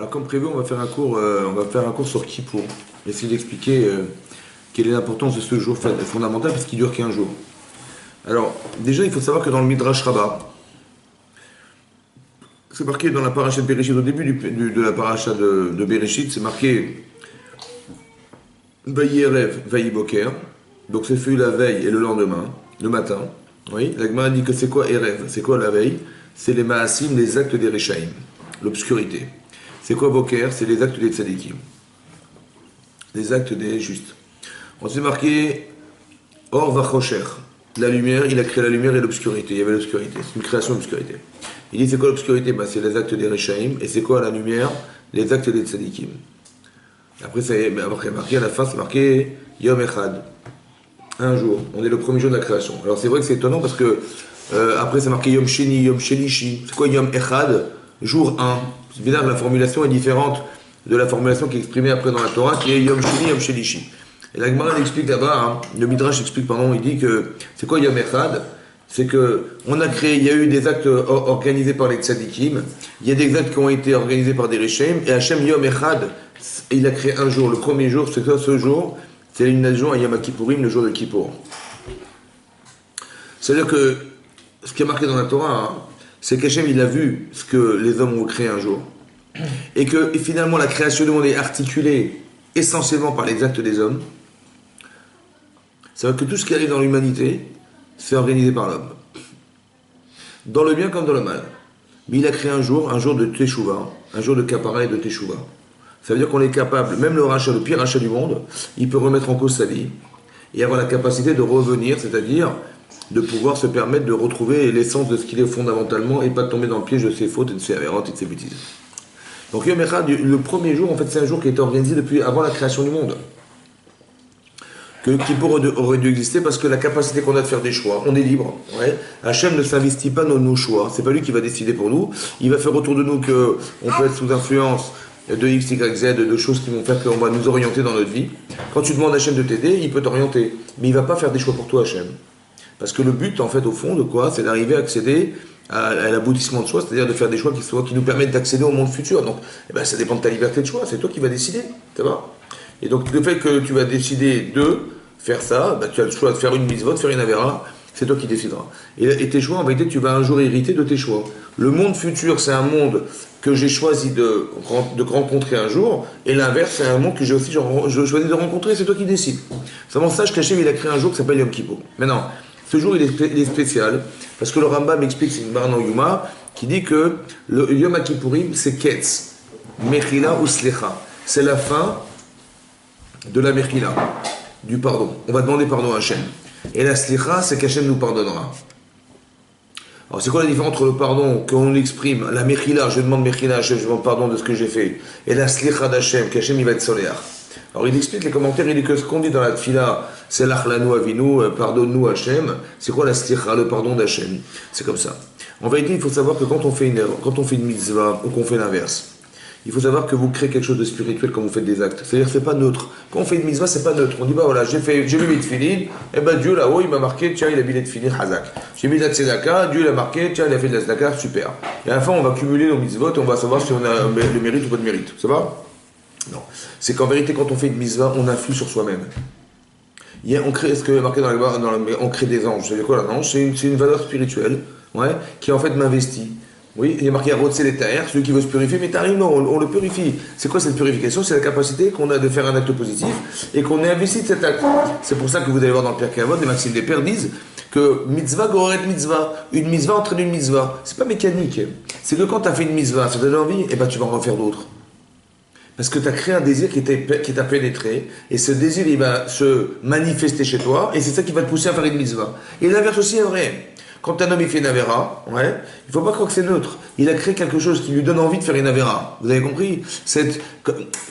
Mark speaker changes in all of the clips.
Speaker 1: Alors comme prévu, on va faire un cours sur Kippour. Essayer d'expliquer quelle est l'importance de ce jour fondamental parce qu'il dure qu'un jour. Alors déjà, il faut savoir que dans le Midrash Rabbah, c'est marqué dans la paracha de Bereshit, au début de la paracha de Bereshit, c'est marqué Vayi Erev, Vayi Boker. Donc c'est fait la veille et le lendemain, le matin. Oui, la Gemara dit que c'est quoi Erev? C'est quoi la veille? C'est les Maasim, les actes des Rechaim, l'obscurité. C'est quoi Boker? C'est les actes des Tzadikim, les actes des justes. Ensuite marqué Or Vachosher, la lumière, il a créé la lumière et l'obscurité. Il y avait l'obscurité, c'est une création d'obscurité. Il dit c'est quoi l'obscurité? C'est les actes des Rechaim. Et c'est quoi la lumière? Les actes des Tzadikim. Après, après marqué à la fin, c'est marqué Yom Echad. Un jour, on est le premier jour de la création. Alors c'est vrai que c'est étonnant parce que après c'est marqué Yom Sheni, Yom Shelishi. C'est quoi Yom Echad? Jour 1. C'est bizarre, la formulation est différente de la formulation qui est exprimée après dans la Torah, qui est Yom Sheni, Yom Shelishi. Et la Gemara explique là-bas, le Midrash explique, il dit que c'est quoi Yom Echad? C'est que on a créé, il y a eu des actes organisés par les tzadikim, il y a des actes qui ont été organisés par des Rechaim, et Hachem Yom Echad, il a créé un jour, le premier jour, c'est quoi ce jour? C'est une jour à Yom Kippourim, le jour de Kippour. C'est-à-dire que ce qui est marqué dans la Torah, c'est qu'Hachem il a vu ce que les hommes ont créé un jour, et que finalement la création du monde est articulée essentiellement par les actes des hommes. Ça veut dire que tout ce qui arrive dans l'humanité, c'est organisé par l'homme. Dans le bien comme dans le mal. Mais il a créé un jour de Teshuvah, un jour de Kapara et de Teshuvah. Ça veut dire qu'on est capable, même le pire rachat du monde, il peut remettre en cause sa vie et avoir la capacité de revenir, c'est-à-dire de pouvoir se permettre de retrouver l'essence de ce qu'il est fondamentalement et pas de tomber dans le piège de ses fautes et de ses avérantes et de ses bêtises. Donc Yom Echad, le premier jour, en fait, c'est un jour qui a été organisé depuis avant la création du monde. Que Kippour aurait dû exister parce que la capacité qu'on a de faire des choix, on est libre. Ouais. Hachem ne s'investit pas dans nos choix, c'est pas lui qui va décider pour nous. Il va faire autour de nous qu'on peut être sous influence de X, Y, Z, de choses qui vont faire qu'on va nous orienter dans notre vie. Quand tu demandes à Hachem de t'aider, il peut t'orienter. Mais il va pas faire des choix pour toi, Hachem. Parce que le but, en fait, au fond, de quoi? C'est d'arriver à accéder à l'aboutissement de soi, c'est-à-dire de faire des choix qui nous permettent d'accéder au monde futur. Donc, ça dépend de ta liberté de choix, c'est toi qui vas décider, ça va? Et donc, le fait que tu vas décider de faire ça, tu as le choix de faire une mitzvot, de faire une avera, c'est toi qui décideras. Et tes choix, en vérité, tu vas un jour hériter de tes choix. Le monde futur, c'est un monde que j'ai choisi de rencontrer un jour, et l'inverse, c'est un monde que j'ai aussi choisi de rencontrer, c'est toi qui décides. Seulement, sache qu'Hachem, il a créé un jour qui s'appelle Yom Kippour. Maintenant, ce jour, il est spécial, parce que le Rambam m'explique, c'est une barre dans Yuma, qui dit que le Yom Kippourim, c'est Ketz, Mechila ou Slecha. C'est la fin de la Mechila, du pardon. On va demander pardon à Hachem. Et la Slecha, c'est qu'Hachem nous pardonnera. Alors, c'est quoi la différence entre le pardon qu'on exprime, la Mechila, je demande Mechila à Hachem, je demande pardon de ce que j'ai fait, et la Slecha d'Hachem, qu'Hachem, il va être soléar. Alors il explique les commentaires, il dit que ce qu'on dit dans la tfila, c'est l'Achlanu Avinu, pardonne-nous Hachem. C'est quoi la slicha, le pardon d'Hachem? C'est comme ça. En vérité, il faut savoir que quand on fait une mitzvah ou qu'on fait l'inverse, il faut savoir que vous créez quelque chose de spirituel quand vous faites des actes. C'est-à-dire que c'est pas neutre. Quand on fait une mitzvah, c'est pas neutre. On dit voilà, j'ai mis mes tfilines, et Dieu là-haut, il m'a marqué, tiens, il a mis les tfilines, hazak. J'ai mis la tzedaka, Dieu l'a marqué, tiens, il a fait de la tzedaka, super. Et à la fin, on va cumuler nos mitzvot et on va savoir si on a le mérite ou pas de mérite. Ça va? Non. C'est qu'en vérité, quand on fait une mitzvah, on influe sur soi-même. On crée, ce que est marqué on crée des anges. C'est quoi l'ange? C'est une valeur spirituelle, ouais, qui en fait m'investit. Oui, il est marqué à Rotse les Taher, celui qui veut se purifier, mais t'arrives, non, on le purifie. C'est quoi cette purification? C'est la capacité qu'on a de faire un acte positif et qu'on est investi de cet acte. C'est pour ça que vous allez voir dans le Père Kavod, les maximes des pères disent que mitzvah goret mitzvah, une mitzvah entraîne une mitzvah. C'est pas mécanique. C'est que quand tu as fait une mitzvah, ça te donne envie, et tu vas en refaire d'autres. Parce que tu as créé un désir qui t'a pénétré, et ce désir, il va se manifester chez toi, et c'est ça qui va te pousser à faire une mitzvah. Et l'inverse aussi est vrai. Quand un homme il fait une avéra, ouais, il ne faut pas croire que c'est neutre. Il a créé quelque chose qui lui donne envie de faire une avéra. Vous avez compris?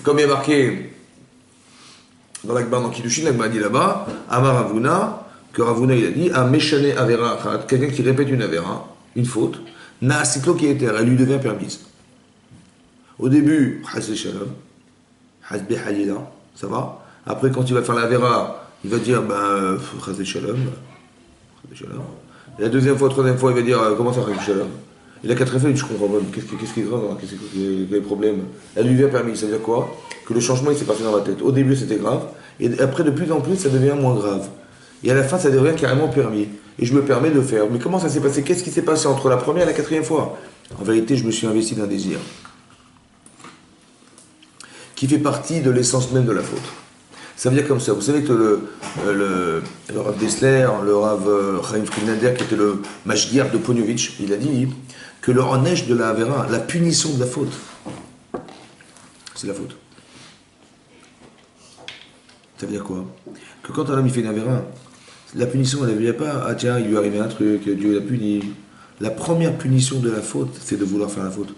Speaker 1: Comme il est marqué dans l'Akbar dans Kiddushin, l'Akbar dit là-bas, Amar Ravuna, que Ravuna il a dit, un méchané avéra, quelqu'un qui répète une avéra, une faute, n'a cyclo qui est terre, elle lui devient permise. Au début, Hasbe Shalom, Hasbe Halila, ça va. Après, quand il va faire la Vera, il va dire, Hasbe Shalom, Hasbe Shalom. Et la deuxième fois, troisième fois, il va dire, comment ça, Hasbe Shalom? Et la quatrième fois, il dit, je comprends pas, qu'est-ce qui est grave, hein, qu'est-ce qui est le problème? Elle lui a permis, ça veut dire quoi? Que le changement, il s'est passé dans ma tête. Au début, c'était grave, et après, de plus en plus, ça devient moins grave. Et à la fin, ça devient carrément permis. Et je me permets de faire. Mais comment ça s'est passé? Qu'est-ce qui s'est passé entre la première et la quatrième fois? En vérité, je me suis investi d'un désir qui fait partie de l'essence même de la faute. Ça veut dire comme ça. Vous savez que le Rav Dessler, le Rav Chaim Friedlander, qui était le Mashgiach de Poniovitch, il a dit que le neige de la Avera, la punition de la faute, c'est la faute. Ça veut dire quoi? Que quand un homme il fait une Avera, la punition, elle ne vient pas, ah tiens, il lui est arrivé un truc, Dieu l'a puni. La première punition de la faute, c'est de vouloir faire la faute.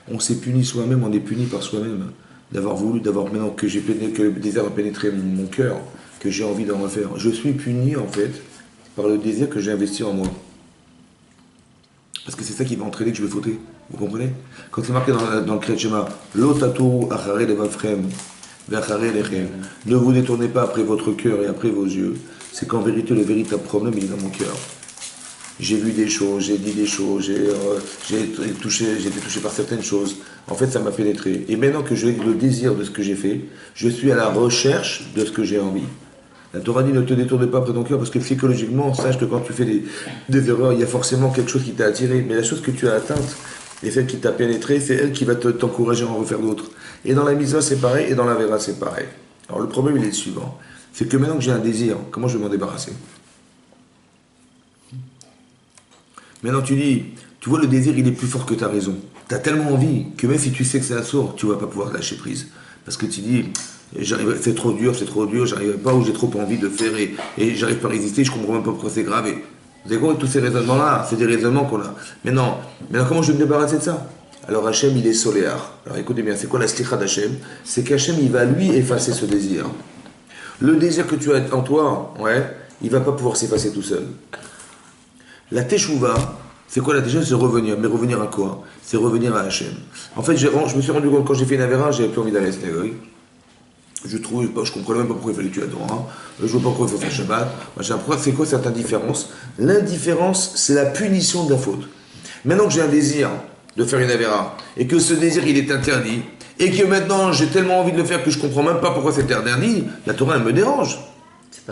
Speaker 1: On s'est puni soi-même, on est puni par soi-même. D'avoir voulu, maintenant que le désir a pénétré mon cœur, que j'ai envie d'en refaire. Je suis puni, en fait, par le désir que j'ai investi en moi. Parce que c'est ça qui va entraîner que je vais fauter. Vous comprenez? Quand c'est marqué dans le Kriyat Shema, L'otatu achare levavchem, ve'achare lechem. Ne vous détournez pas après votre cœur et après vos yeux. C'est qu'en vérité, le véritable problème, il est dans mon cœur. J'ai vu des choses, j'ai dit des choses, j'ai été touché par certaines choses. En fait, ça m'a pénétré. Et maintenant que j'ai le désir de ce que j'ai fait, je suis à la recherche de ce que j'ai envie. La Torah dit ne te détourne pas après ton cœur parce que psychologiquement, sache que quand tu fais des erreurs, il y a forcément quelque chose qui t'a attiré. Mais la chose que tu as atteinte et celle qui t'a pénétré, c'est elle qui va t'encourager à en refaire d'autres. Et dans la mitzvah, c'est pareil, et dans la vera, c'est pareil. Alors le problème, il est le suivant. C'est que maintenant que j'ai un désir, comment je vais m'en débarrasser? Maintenant tu dis, tu vois le désir il est plus fort que ta raison. Tu as tellement envie que même si tu sais que c'est un sourd, tu ne vas pas pouvoir lâcher prise. Parce que tu dis, c'est trop dur, j'arrive pas ou j'ai trop envie de faire et j'arrive pas à résister, je comprends même pas pourquoi c'est grave. Et, vous savez quoi, tous ces raisonnements-là, c'est des raisonnements qu'on a. Maintenant, comment je vais me débarrasser de ça? Alors Hachem il est soléar. Alors écoutez bien, c'est quoi la slicha d'Hachem? C'est qu'Hachem il va lui effacer ce désir. Le désir que tu as en toi, ouais, il va pas pouvoir s'effacer tout seul. La teshuva, c'est quoi la teshuva? C'est revenir. Mais revenir à quoi? C'est revenir à Hachem. En fait, je me suis rendu compte, quand j'ai fait une avéra, j'avais plus envie d'aller à la synagogue. Je comprenais même pas pourquoi il fallait tuer la Torah. Je vois pas pourquoi il faut faire Shabbat. C'est quoi cette indifférence? L'indifférence, c'est la punition de la faute. Maintenant que j'ai un désir de faire une avéra, et que ce désir, il est interdit, et que maintenant, j'ai tellement envie de le faire que je comprends même pas pourquoi c'est interdit, la Torah, elle me dérange.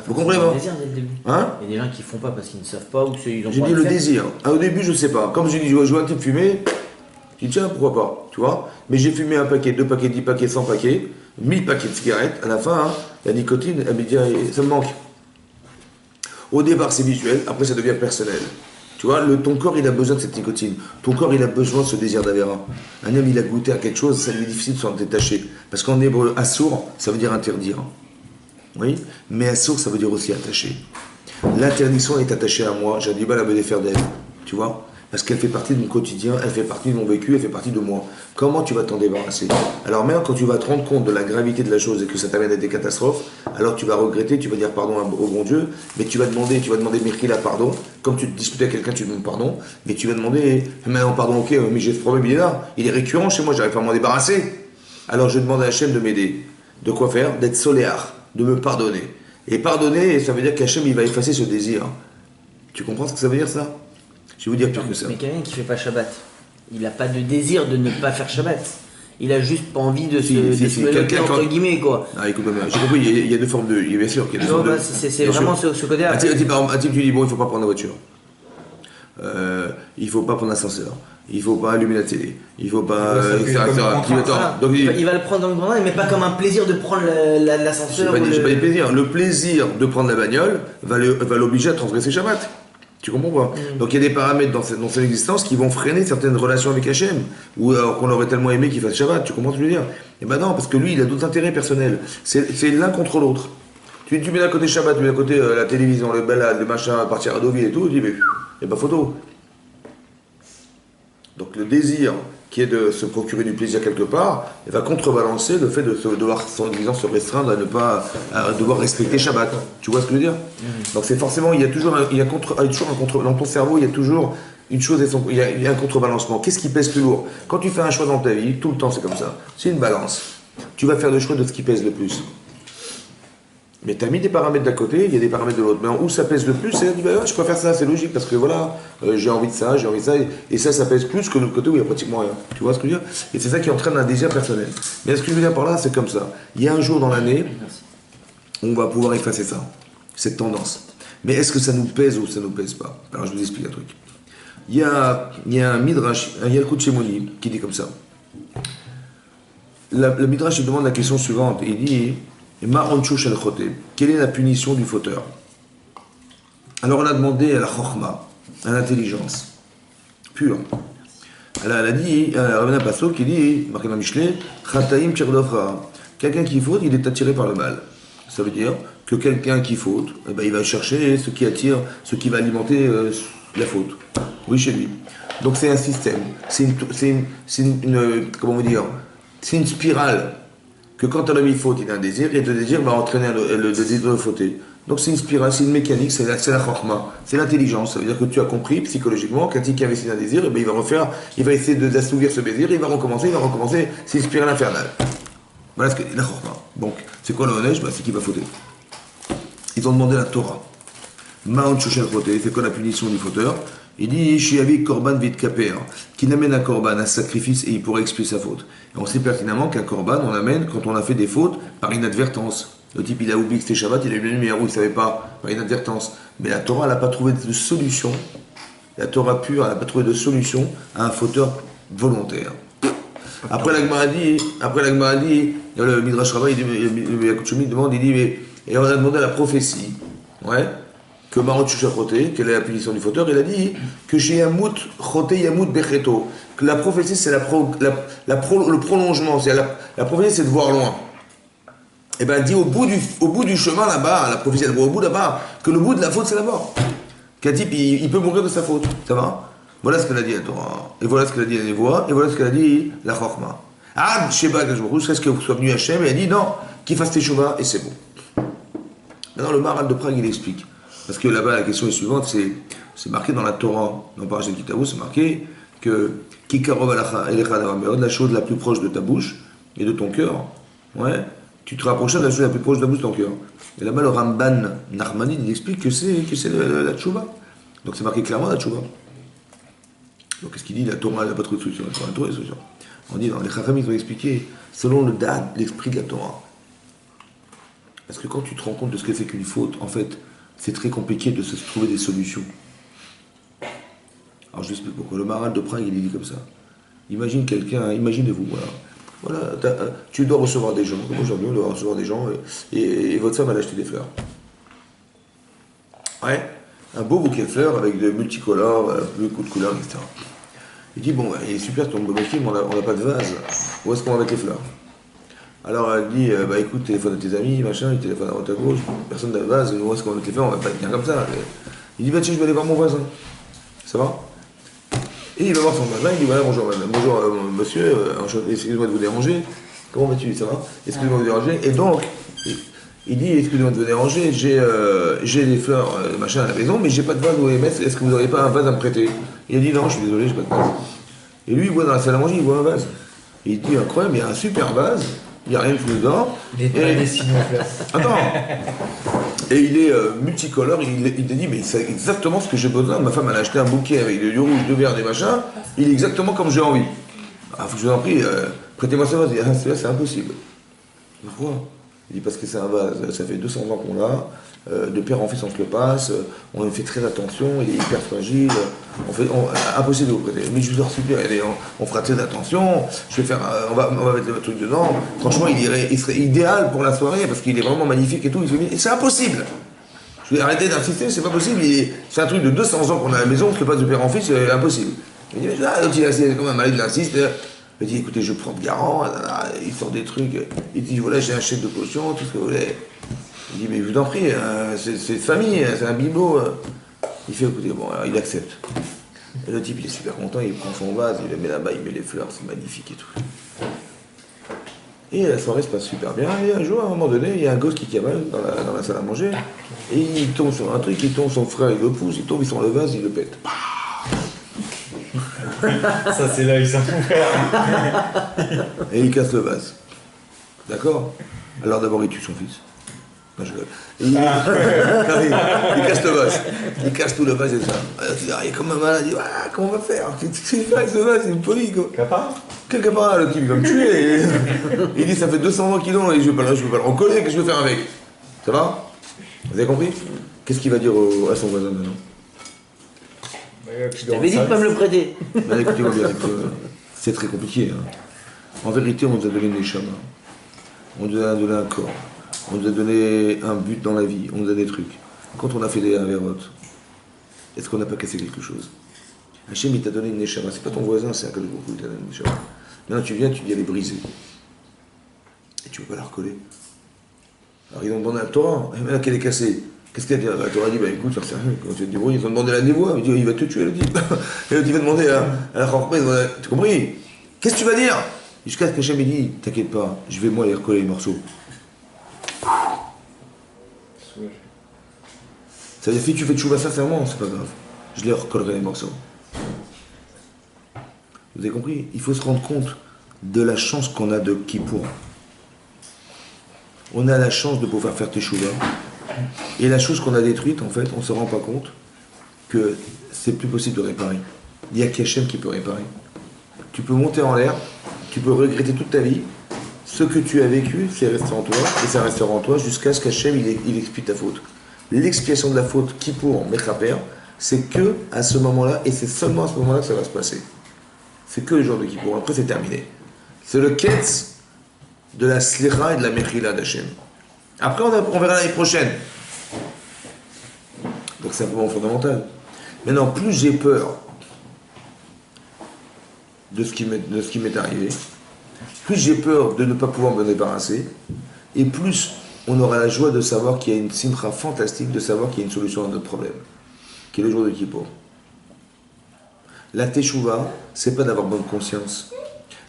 Speaker 2: Vous comprenez pas? Désir dès le début. Hein? Il y a des gens qui font pas parce qu'ils ne savent pas ou qu'ils ont pas.
Speaker 1: J'ai dit le désir. Au début, je sais pas. Comme j'ai dit, je vois un type fumer, je dis tiens, pourquoi pas, tu vois. Mais j'ai fumé un paquet, 2 paquets, 10 paquets, 100 paquets, 1000 paquets de cigarettes. À la fin, la nicotine, elle me dit ça me manque. Au départ, c'est visuel, après, ça devient personnel. Tu vois, ton corps, il a besoin de cette nicotine. Ton corps, il a besoin de ce désir d'avéra. Un homme, il a goûté à quelque chose, ça lui est difficile de s'en détacher. Parce qu'en hébreu, assour, ça veut dire interdire. Oui, mais assour, ça veut dire aussi attaché. L'interdiction est attachée à moi, j'ai du mal à me défaire d'elle, tu vois, parce qu'elle fait partie de mon quotidien, elle fait partie de mon vécu, elle fait partie de moi. Comment tu vas t'en débarrasser? Alors même quand tu vas te rendre compte de la gravité de la chose et que ça t'amène à des catastrophes, alors tu vas regretter, tu vas dire pardon au bon Dieu, mais tu vas demander Mechila pardon, comme tu te disputes avec quelqu'un, tu demandes pardon, mais tu vas demander, maintenant pardon, ok, mais j'ai ce problème, il est là, il est récurrent chez moi, j'arrive pas à m'en débarrasser. Alors je demande à Hachem de m'aider. De quoi faire? D'être soléar, de me pardonner. Et pardonner, ça veut dire qu'Hachem, il va effacer ce désir. Tu comprends ce que ça veut dire, ça? Je vais vous dire pire que ça.
Speaker 2: Mais quelqu'un qui fait pas Shabbat, il n'a pas de désir de ne pas faire Shabbat. Il a juste pas envie de se lever entre guillemets, quoi.
Speaker 1: Ah, écoute, j'ai compris, il y a deux formes de... Bien sûr qu'il y a deux formes de...
Speaker 2: C'est vraiment ce côté-là.
Speaker 1: Un type, tu dis, bon, il faut pas prendre la voiture. Il faut pas prendre l'ascenseur. Il faut pas allumer la télé. Il faut pas...
Speaker 2: Donc, il va le prendre dans le grand, mais pas comme un plaisir de prendre l'ascenseur.
Speaker 1: J'ai pas dit plaisir. Le plaisir de prendre la bagnole va l'obliger à transgresser Shabbat. Tu comprends pas? Donc il y a des paramètres dans son existence qui vont freiner certaines relations avec Hachem, ou alors qu'on aurait tellement aimé qu'il fasse Shabbat. Tu comprends ce que je veux dire? Et ben non, parce que lui, il a d'autres intérêts personnels. C'est l'un contre l'autre. Tu mets d'un côté Shabbat, tu mets d'un côté la télévision, le balade, le machin, partir à Deauville et tout, tu dis, mais il n'y a pas photo. Donc le désir qui est de se procurer du plaisir quelque part, il va contrebalancer le fait de devoir se restreindre à ne pas devoir respecter Shabbat. Tu vois ce que je veux dire? Donc c'est forcément, il y a toujours un contre dans ton cerveau, il y a toujours une chose il y a un contrebalancement. Qu'est-ce qui pèse plus lourd? Quand tu fais un choix dans ta vie, tout le temps c'est comme ça. C'est une balance. Tu vas faire le choix de ce qui pèse le plus. Mais tu as mis des paramètres d'un côté, il y a des paramètres de l'autre. Mais où ça pèse le plus, c'est dit, bah, ouais, je préfère ça, c'est logique, parce que voilà, j'ai envie de ça, et ça pèse plus que de l'autre côté où il n'y a pratiquement rien. Tu vois ce que je veux dire? Et c'est ça qui entraîne un désir personnel. Mais ce que je veux dire par là, c'est comme ça. Il y a un jour dans l'année, on va pouvoir effacer ça, cette tendance. Mais est-ce que ça nous pèse ou ça ne nous pèse pas? Alors je vous explique un truc. Il y a un Midrash, un Yalkut Shemoni, qui dit comme ça. Le Midrash il demande la question suivante. Il dit quelle est la punition du fauteur? Alors on a demandé à la Chokhma, à l'intelligence pure. Elle a dit, Ravina Passo qui dit, marqué dans Michelet, quelqu'un qui faute, il est attiré par le mal. Ça veut dire que quelqu'un qui faute, eh ben, il va chercher ce qui attire, ce qui va alimenter la faute. Oui, chez lui. Donc c'est un système. C'est une comment vous dire? C'est une spirale. Que quand un homme il faute, il a un désir, et ce désir va entraîner le désir de fauter. Donc c'est une spirale, c'est une mécanique, c'est la chokhma, c'est l'intelligence. Ça veut dire que tu as compris psychologiquement qu'un type qui investit un désir, eh ben, il va essayer d'assouvir ce désir, il va recommencer, c'est une spirale infernale. Voilà ce que la chokhma. Donc c'est quoi le honnête? C'est qu'il va fauter. Ils ont demandé la Torah. Ma'on shoshel fauter, c'est quoi la punition du fauteur? Il dit Shiavi korban vit kaper, qu'il amène un korban, un sacrifice, et il pourrait expier sa faute. Et on sait pertinemment qu'un korban, on amène quand on a fait des fautes par inadvertance. Le type, il a oublié que c'était Shabbat, il a eu une lumière où il ne savait pas, par inadvertance. Mais la Torah, elle n'a pas trouvé de solution. La Torah pure, elle n'a pas trouvé de solution à un fauteur volontaire. Après la Gemara dit, le Midrash Rabbah, le Yalkut Shemoni demande, il dit, mais, et on a demandé à la prophétie, ouais, que Marot Shusha Choté, quelle est la punition du fauteur, il a dit que chez Yamout Choté Yamout Becheto, que la prophétie c'est le prolongement, c'est la prophétie c'est de voir loin. Et bien elle dit au bout du chemin là-bas, la prophétie elle voit au bout là-bas, que le bout de la faute c'est la mort. Qu'un type il peut mourir de sa faute, ça va? Voilà ce qu'elle a dit la Torah, et voilà ce qu'elle a dit la Névoie, et voilà ce qu'elle a dit la Chokhma. Ah, Sheba, jusqu'à ce que vous soyez venu Hachem, et elle dit non, qu'il fasse Teshuvah, et c'est bon. Maintenant le Maharal de Prague il explique. Parce que là-bas, la question est suivante, c'est marqué dans la Torah, dans Parashat Kitavo, c'est marqué que Kikarov elecha davar meod, la chose la plus proche de ta bouche et de ton cœur, ouais, tu te rapproches de la chose la plus proche de ta bouche et de ton cœur. Et là-bas, le Ramban Nachmani, il explique que c'est la tchouva. Donc c'est marqué clairement la tchouva. Donc qu'est-ce qu'il dit? La Torah n'a pas trop de solution. La Torah a trop de solution. On dit, dans les Chacham, ils ont expliqué, selon le dad, l'esprit de la Torah. Parce que quand tu te rends compte de ce que c'est qu'une faute, en fait, c'est très compliqué de se trouver des solutions. Alors je vous explique pourquoi. Le Maharal de Prague, il dit comme ça. Imaginez-vous, voilà, tu dois recevoir des gens, comme aujourd'hui on doit recevoir des gens, et votre femme elle a acheté des fleurs. Ouais, un beau bouquet de fleurs avec de multicolores, beaucoup de couleurs, etc. Il dit, bon, il est super ton beau bouquet, mais on n'a pas de vase. Où est-ce qu'on va mettre les fleurs? Alors elle dit, bah écoute, téléphone à tes amis, machin, il téléphone à droite à gauche, personne n'a de vase, où est-ce qu'on va mettre les fleurs? On va pas tenir comme ça. Il dit, bah tiens, je vais aller voir mon voisin. Ça va? Et il va voir son voisin, il dit, voilà, bonjour madame, bonjour monsieur, excusez-moi de vous déranger, comment vas-tu? Ça va? Excusez-moi de vous déranger. Et donc, il dit, excusez-moi de vous déranger, j'ai des fleurs, machin à la maison, mais j'ai pas de vase où les mettre, est-ce que vous n'auriez pas un vase à me prêter? Il a dit, non, je suis désolé, j'ai pas de vase. Et lui, il voit dans la salle à manger, il voit un vase. Et il dit, incroyable, il y a un super vase. Il n'y a rien de tout dedans.
Speaker 3: Il est pas dessiné en place.
Speaker 1: Attends. Et il est multicolore. Il te dit, mais c'est exactement ce que j'ai besoin. Ma femme, elle a acheté un bouquet avec du rouge, du vert, des machins. Il est exactement comme j'ai envie. Ah, faut que je vous en prie, prêtez-moi ce vase. Il dit, ah, c'est impossible. Pourquoi? Il dit, parce que c'est un vase. Ça fait 200 ans qu'on l'a. De père en fils, on se le passe. On fait très attention. Il est hyper fragile. Impossible de vous prêter. Mais je vous en supplie, on fera très attention. Je vais faire, on va mettre le truc dedans. Franchement, il serait idéal pour la soirée parce qu'il est vraiment magnifique et tout. Et c'est impossible. Je vais arrêter d'insister, c'est pas possible. C'est un truc de 200 ans qu'on a à la maison, on se le passe de père en fils, c'est impossible. Il dit, mais là, il est comme un malade, il insiste. Il dit, écoutez, je prends de garant. Il sort des trucs. Il dit, voilà, j'ai un chèque de caution, tout ce que vous voulez. Il dit, mais je vous en prie, c'est famille, c'est un bibelot. Il fait, écoutez, bon, alors il accepte. Et le type, il est super content, il prend son vase, il le met là-bas, il met les fleurs, c'est magnifique et tout. Et la soirée se passe super bien, et un jour, à un moment donné, il y a un gosse qui cavale dans la salle à manger, et il tombe sur un truc, il tombe, son frère, il le pousse, il tombe, il sort le vase, il le pète.
Speaker 3: Ça, c'est là, il s'en fout.
Speaker 1: Et il casse le vase. D'accord? Alors d'abord, il tue son fils. Non, je rigole. Il casse le vase. Il casse tout le vase et ça. Alors, tu dis, il est comme un malade. Il dit, comment on va faire? Qu'est-ce qu'il fait avec ce vase? C'est une folie, quoi.
Speaker 3: Capara?
Speaker 1: Quel capara, le type, il va me tuer. Il dit, ça fait 200 ans qu'il est, je veux pas le recoller, qu'est-ce que je veux faire avec? Ça va? Vous avez compris? Qu'est-ce qu'il va dire à son voisin maintenant?
Speaker 2: Je t'avais dit de pas me le prêter.
Speaker 1: Ben, écoutez-moi bien, c'est très compliqué. Hein. En vérité, on nous a donné des chamas. On nous a donné un corps. On nous a donné un but dans la vie. On nous a donné des trucs. Quand on a fait des avérotes, est-ce qu'on n'a pas cassé quelque chose? Hachem, il t'a donné une neshama. C'est pas ton voisin, c'est un cadeau beaucoup. Il t'a donné une neshama. Maintenant, tu viens, tu dis, elle est brisée. Et tu ne peux pas la recoller. Alors, ils ont demandé à la Torah. Et maintenant qu'elle est cassée, qu'est-ce qu'elle dit? La Torah dit, bah écoute, ça sert à rien. Quand tu vas te débrouiller, ils ont demandé à la névoie. Il dit, il va te tuer, le type. Et l'autre, il va demander à la rencontre. Tu compris? Qu'est-ce que tu vas dire? Jusqu'à ce qu'Hachem dit, t'inquiète pas, je vais moi aller recoller les morceaux. Ça veut dire, si tu fais tchouva sincèrement, c'est pas grave. Je les recollerai les morceaux. Vous avez compris? Il faut se rendre compte de la chance qu'on a de Kippour. On a la chance de pouvoir faire tchouva. Et la chose qu'on a détruite, en fait, on ne se rend pas compte que c'est plus possible de réparer. Il n'y a qu'Hachem qui peut réparer. Tu peux monter en l'air, tu peux regretter toute ta vie. Ce que tu as vécu, c'est resté en toi, et ça restera en toi jusqu'à ce qu'Hachem il expie ta faute. L'expiation de la faute, Kippour, Mechaper, c'est que à ce moment-là, et c'est seulement à ce moment-là que ça va se passer. C'est que le jour de Kippour, après c'est terminé. C'est le ketz de la slicha et de la mechila d'Hachem. Après on verra l'année prochaine. Donc c'est un moment fondamental. Maintenant, plus j'ai peur de ce qui m'est arrivé, plus j'ai peur de ne pas pouvoir me débarrasser, et plus on aura la joie de savoir qu'il y a une simcha fantastique, de savoir qu'il y a une solution à notre problème, qui est le jour de Kippour. La teshuva, c'est pas d'avoir bonne conscience.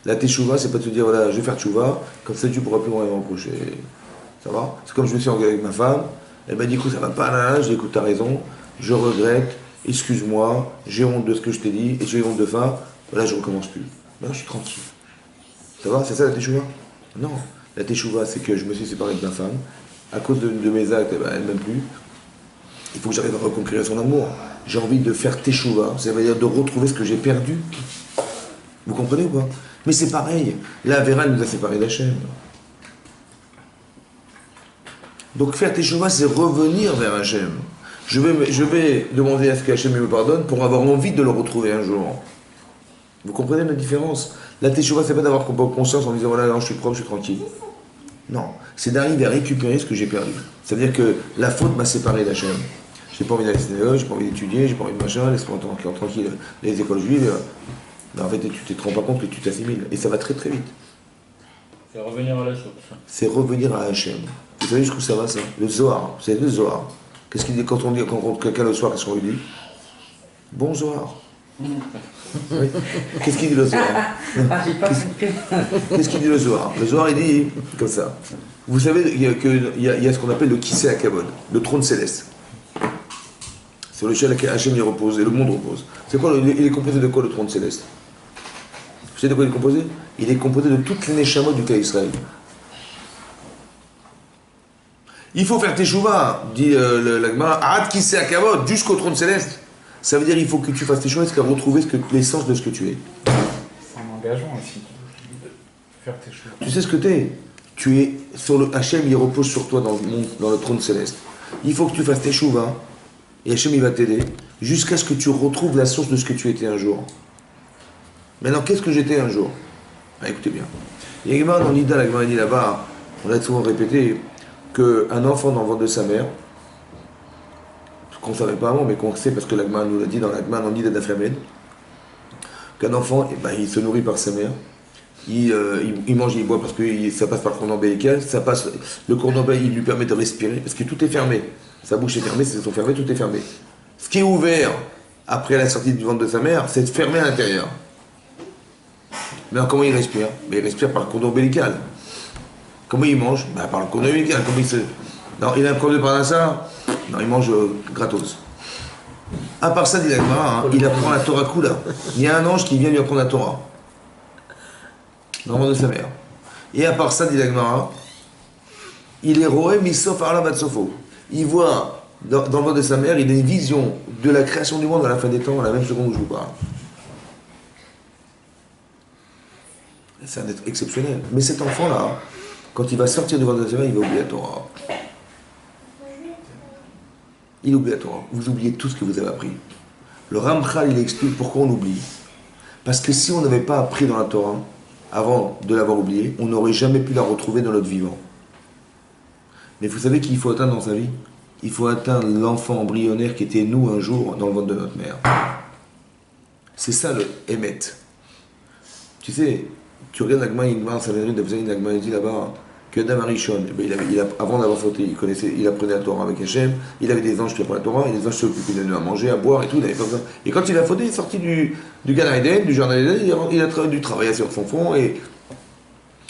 Speaker 1: La teshuva, c'est pas de se dire, voilà, je vais faire teshuva, comme ça tu pourras plus me reprocher. Ça va? C'est comme je me suis engueulé avec ma femme, elle m'a dit, écoute, ça va pas, là, je dis, écoute, t'as raison, je regrette, excuse-moi, j'ai honte de ce que je t'ai dit, et j'ai honte de ça, voilà, je recommence plus. Maintenant, je suis tranquille. Ça va? C'est ça la teshuva? Non. La teshuva, c'est que je me suis séparé de ma femme, à cause de mes actes, elle m'aime plus. Il faut que j'arrive à reconquérir son amour. J'ai envie de faire teshuva, ça veut dire de retrouver ce que j'ai perdu. Vous comprenez ou pas? Mais c'est pareil, la Avera nous a séparés d'Hachem. Donc faire teshuva, c'est revenir vers Hachem. Je vais demander à ce qu'Hachem me pardonne pour avoir envie de le retrouver un jour. Vous comprenez la différence? La teshuva, c'est pas d'avoir conscience en disant voilà, non, je suis propre, je suis tranquille. Non, c'est d'arriver à récupérer ce que j'ai perdu. Ça veut dire que la faute m'a séparé d'Hachem. J'ai pas envie d'aller à la synagogue, j'ai pas envie d'étudier, j'ai pas envie de machin, laisse-moi tranquille les écoles juives. Mais en fait, tu te rends pas compte que tu t'assimiles. Et ça va très très vite.
Speaker 3: C'est revenir à la source.
Speaker 1: C'est revenir à Hachem. Vous savez jusqu'où ça va ça? Le Zohar, c'est le Zohar. Qu'est-ce qu'il dit quand on rencontre quelqu'un le soir, qu'est-ce qu'on lui dit? Bon Zohar. Oui. Qu'est-ce qu'il dit le Zohar? Qu'est-ce qu'il dit le Zohar? Le Zohar il dit comme ça. Vous savez qu'il y a ce qu'on appelle le Kisei HaKavod, le trône céleste. Sur lequel Hachem y repose et le monde repose. C'est quoi? Il est composé de quoi le trône céleste? Vous savez de quoi il est composé? Il est composé de toutes les neshamot du cas Israël. Il faut faire teshuva, dit la Gemara, Ad Kisei HaKavod, jusqu'au trône céleste. Ça veut dire qu'il faut que tu fasses teshuva jusqu'à retrouver l'essence de ce que tu es.
Speaker 3: C'est un engagement aussi. Faire teshuva.
Speaker 1: Tu sais ce que tu es? Tu es sur le Hachem, il repose sur toi dans le trône céleste. Il faut que tu fasses teshuva, et Hachem il va t'aider, jusqu'à ce que tu retrouves la source de ce que tu étais un jour. Maintenant, qu'est-ce que j'étais un jour? Écoutez bien. Il y a Gemara dans Nida, la Gemara dit là-bas, on a souvent répété qu'un enfant dans le ventre de sa mère, qu'on ne savait pas avant, mais qu'on sait parce que la Gemara nous l'a dit dans la Gemara dans Nida d'Aframed, qu'un enfant, il se nourrit par sa mère, il mange, il boit parce que ça passe par le cordon ombilical, le cordon ombilical il lui permet de respirer, parce que tout est fermé. Sa bouche est fermée, ses os sont fermés, tout est fermé. Ce qui est ouvert après la sortie du ventre de sa mère, c'est fermé à l'intérieur. Mais alors, comment il respire? Il respire par le cordon ombilical. Comment il mange? Par le cordon ombilical. Non, il a un problème de parnassa? Non, il mange gratos. À part ça, dit la Gemara, il apprend la Torah Kula. Il y a un ange qui vient lui apprendre la Torah. Dans le ventre de sa mère. Et à part ça, dit la Gemara, Il est roé misof arla vatsofo. Il voit dans le ventre de sa mère, il a une vision de la création du monde à la fin des temps, à la même seconde où je vous parle. C'est un être exceptionnel. Mais cet enfant-là, quand il va sortir du ventre de sa mère, il va oublier la Torah. Il oublie la Torah. Vous oubliez tout ce que vous avez appris. Le Ramchal, il explique pourquoi on oublie. Parce que si on n'avait pas appris dans la Torah, avant de l'avoir oublié, on n'aurait jamais pu la retrouver dans notre vivant. Mais vous savez qu'il faut atteindre dans sa vie? Il faut atteindre l'enfant embryonnaire qui était nous un jour dans le ventre de notre mère. C'est ça le Emet. Tu sais, tu regardes l'Agma Yigmar, Sanhedrin, l'Agma dit là-bas que Adam Arishon, avant d'avoir fauté, il apprenait la Torah avec Hachem, il avait des anges qui apprenaient la Torah, et les anges s'occupaient de nous à manger, à boire et tout, il avait pas besoin. Et quand il a fauté, il est sorti du Gan Eden, du Jardin d'Eden, il a dû travailler sur son fond, mais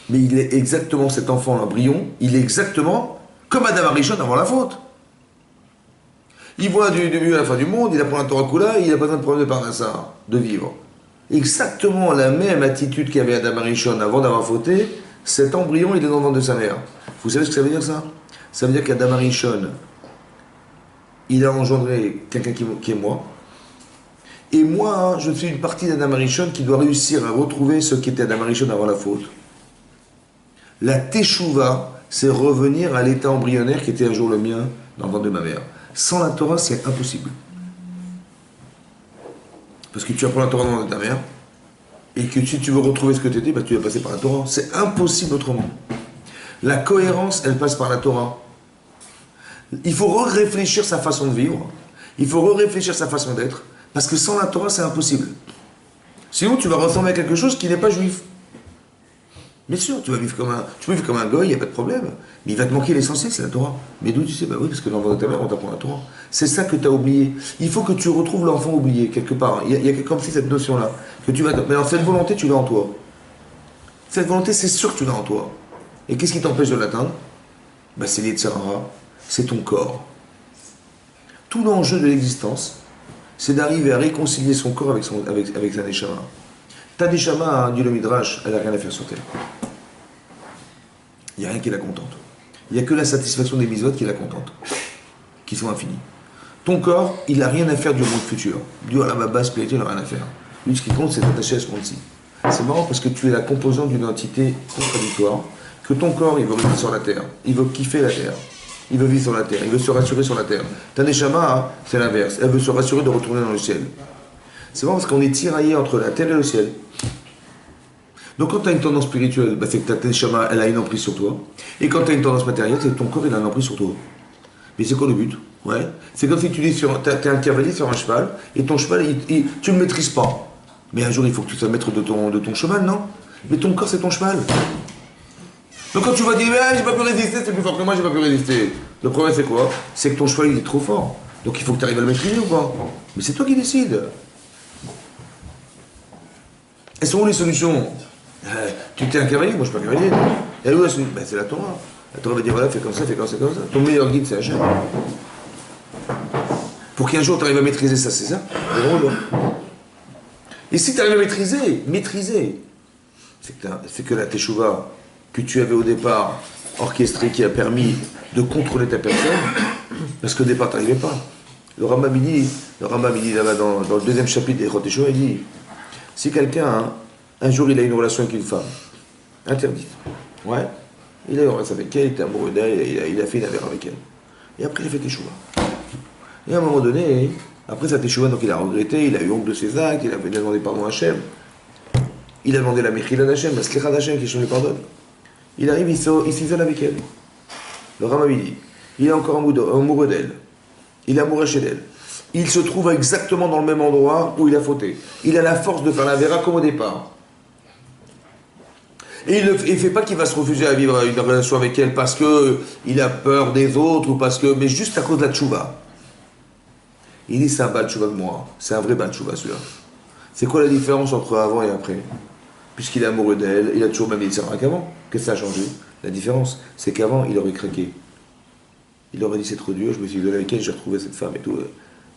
Speaker 1: il est exactement cet enfant, l'embryon, il est exactement comme Adam Arishon avant la faute. Il voit du début à la fin du monde, il apprend la Torah Kula, il n'a pas besoin de problème de Parnassa, de vivre. Exactement la même attitude qu'avait Adam Arishon avant d'avoir fauté, cet embryon, il est dans le ventre de sa mère. Vous savez ce que ça veut dire, ça? Ça veut dire qu'Adam Arishon, il a engendré quelqu'un qui est moi. Et moi, je suis une partie d'Adam Arishon qui doit réussir à retrouver ce qu'était Adam Arishon avant la faute. La Teshuvah, c'est revenir à l'état embryonnaire qui était un jour le mien dans le ventre de ma mère. Sans la Torah, c'est impossible. Parce que tu apprends la Torah dans le ventre de ta mère, et que si tu veux retrouver ce que tu étais, bah, tu vas passer par la Torah. C'est impossible autrement. La cohérence, elle passe par la Torah. Il faut réfléchir sa façon de vivre, il faut réfléchir sa façon d'être, parce que sans la Torah, c'est impossible. Sinon, tu vas ressembler à quelque chose qui n'est pas juif. Bien sûr, tu peux vivre comme un goy, il n'y a pas de problème. Mais il va te manquer l'essentiel, c'est la Torah. Mais d'où tu sais? Bah oui, parce que dans le ventre de ta mère, on t'apprend la Torah. C'est ça que tu as oublié. Il faut que tu retrouves l'enfant oublié, quelque part. Il y a comme si cette notion-là. Mais alors, cette volonté, tu l'as en toi. Cette volonté, c'est sûr que tu l'as en toi. Et qu'est-ce qui t'empêche de l'atteindre? Bah, c'est l'Yetzirah, c'est ton corps. Tout l'enjeu de l'existence, c'est d'arriver à réconcilier son corps avec sa Neshama. Ta Neshama, dit le Midrash, elle n'a rien à faire sur terre. Il n'y a rien qui la contente. Il n'y a que la satisfaction des mitzvot qui la contente, qui sont infinies. Ton corps, il n'a rien à faire du monde futur. Du Alababa spirituel, il n'a rien à faire. Lui, ce qui compte, c'est d'attacher à ce monde-ci. C'est marrant parce que tu es la composante d'une entité contradictoire, que ton corps, il veut rester sur la terre. Il veut kiffer la terre. Il veut vivre sur la terre. Il veut se rassurer sur la terre. Ta Neshama, c'est l'inverse. Elle veut se rassurer de retourner dans le ciel. C'est marrant parce qu'on est tiraillé entre la terre et le ciel. Donc quand tu as une tendance spirituelle, bah, c'est que ta Neshama, elle a une emprise sur toi. Et quand tu as une tendance matérielle, c'est que ton corps, il a une emprise sur toi. Mais c'est quoi le but? Ouais. C'est comme si tu dis, tu es un cavalier sur un cheval, et ton cheval, tu ne le maîtrises pas. Mais un jour, il faut que tu sois maître de ton cheval, non? Mais ton corps, c'est ton cheval. Donc quand tu vas dire, ah, j'ai pas pu résister, c'est plus fort que moi, j'ai pas pu résister. Le problème, c'est quoi? C'est que ton cheval, il est trop fort. Donc il faut que tu arrives à le maîtriser ou pas? Mais c'est toi qui décides. Elles sont où les solutions? Tu t'es un cavalier, moi je suis pas un cavalier. Et où la solution? Ben, c'est la Torah. La Torah va dire voilà, fais comme ça, fais comme ça, comme ça. Ton meilleur guide, c'est Hachem. Pour qu'un jour tu arrives à maîtriser ça, c'est ça. C'est drôle. Et si tu arrives à maîtriser, c'est que la Teshuvah que tu avais au départ orchestrée qui a permis de contrôler ta personne, parce qu'au départ tu n'arrivais pas. Le Rambam dit là-bas dans le deuxième chapitre des Chot Teshuvah, il dit si quelqu'un, un jour il a une relation avec une femme, interdite, ouais, il a eu une relation avec elle, il était amoureux d'elle, il a fait une affaire avec elle. Et après il a fait Teshuvah. Et à un moment donné, après sa Teshuvah, donc il a regretté, il a eu honte de ses actes, il a demandé pardon à Hachem, il a demandé la Mechila d'Hachem, la Slicha d'Hachem, qui lui pardonne. Il arrive, il s'isole avec elle. Le Rambam dit, il est encore amoureux d'elle, il est amoureux chez elle. Il se trouve exactement dans le même endroit où il a fauté. Il a la force de faire la vera comme au départ. Et il ne fait pas qu'il va se refuser à vivre une relation avec elle parce qu'il a peur des autres, ou mais juste à cause de la tchouva. Il dit c'est un bal tchouva de moi. C'est un vrai bal tchouva celui-là. C'est quoi la différence entre avant et après? Puisqu'il est amoureux d'elle, il a toujours même dit qu'avant. Qu'est-ce que ça a changé? La différence, c'est qu'avant, il aurait craqué. Il aurait dit c'est trop dur, je me suis isolé avec elle, j'ai retrouvé cette femme et tout.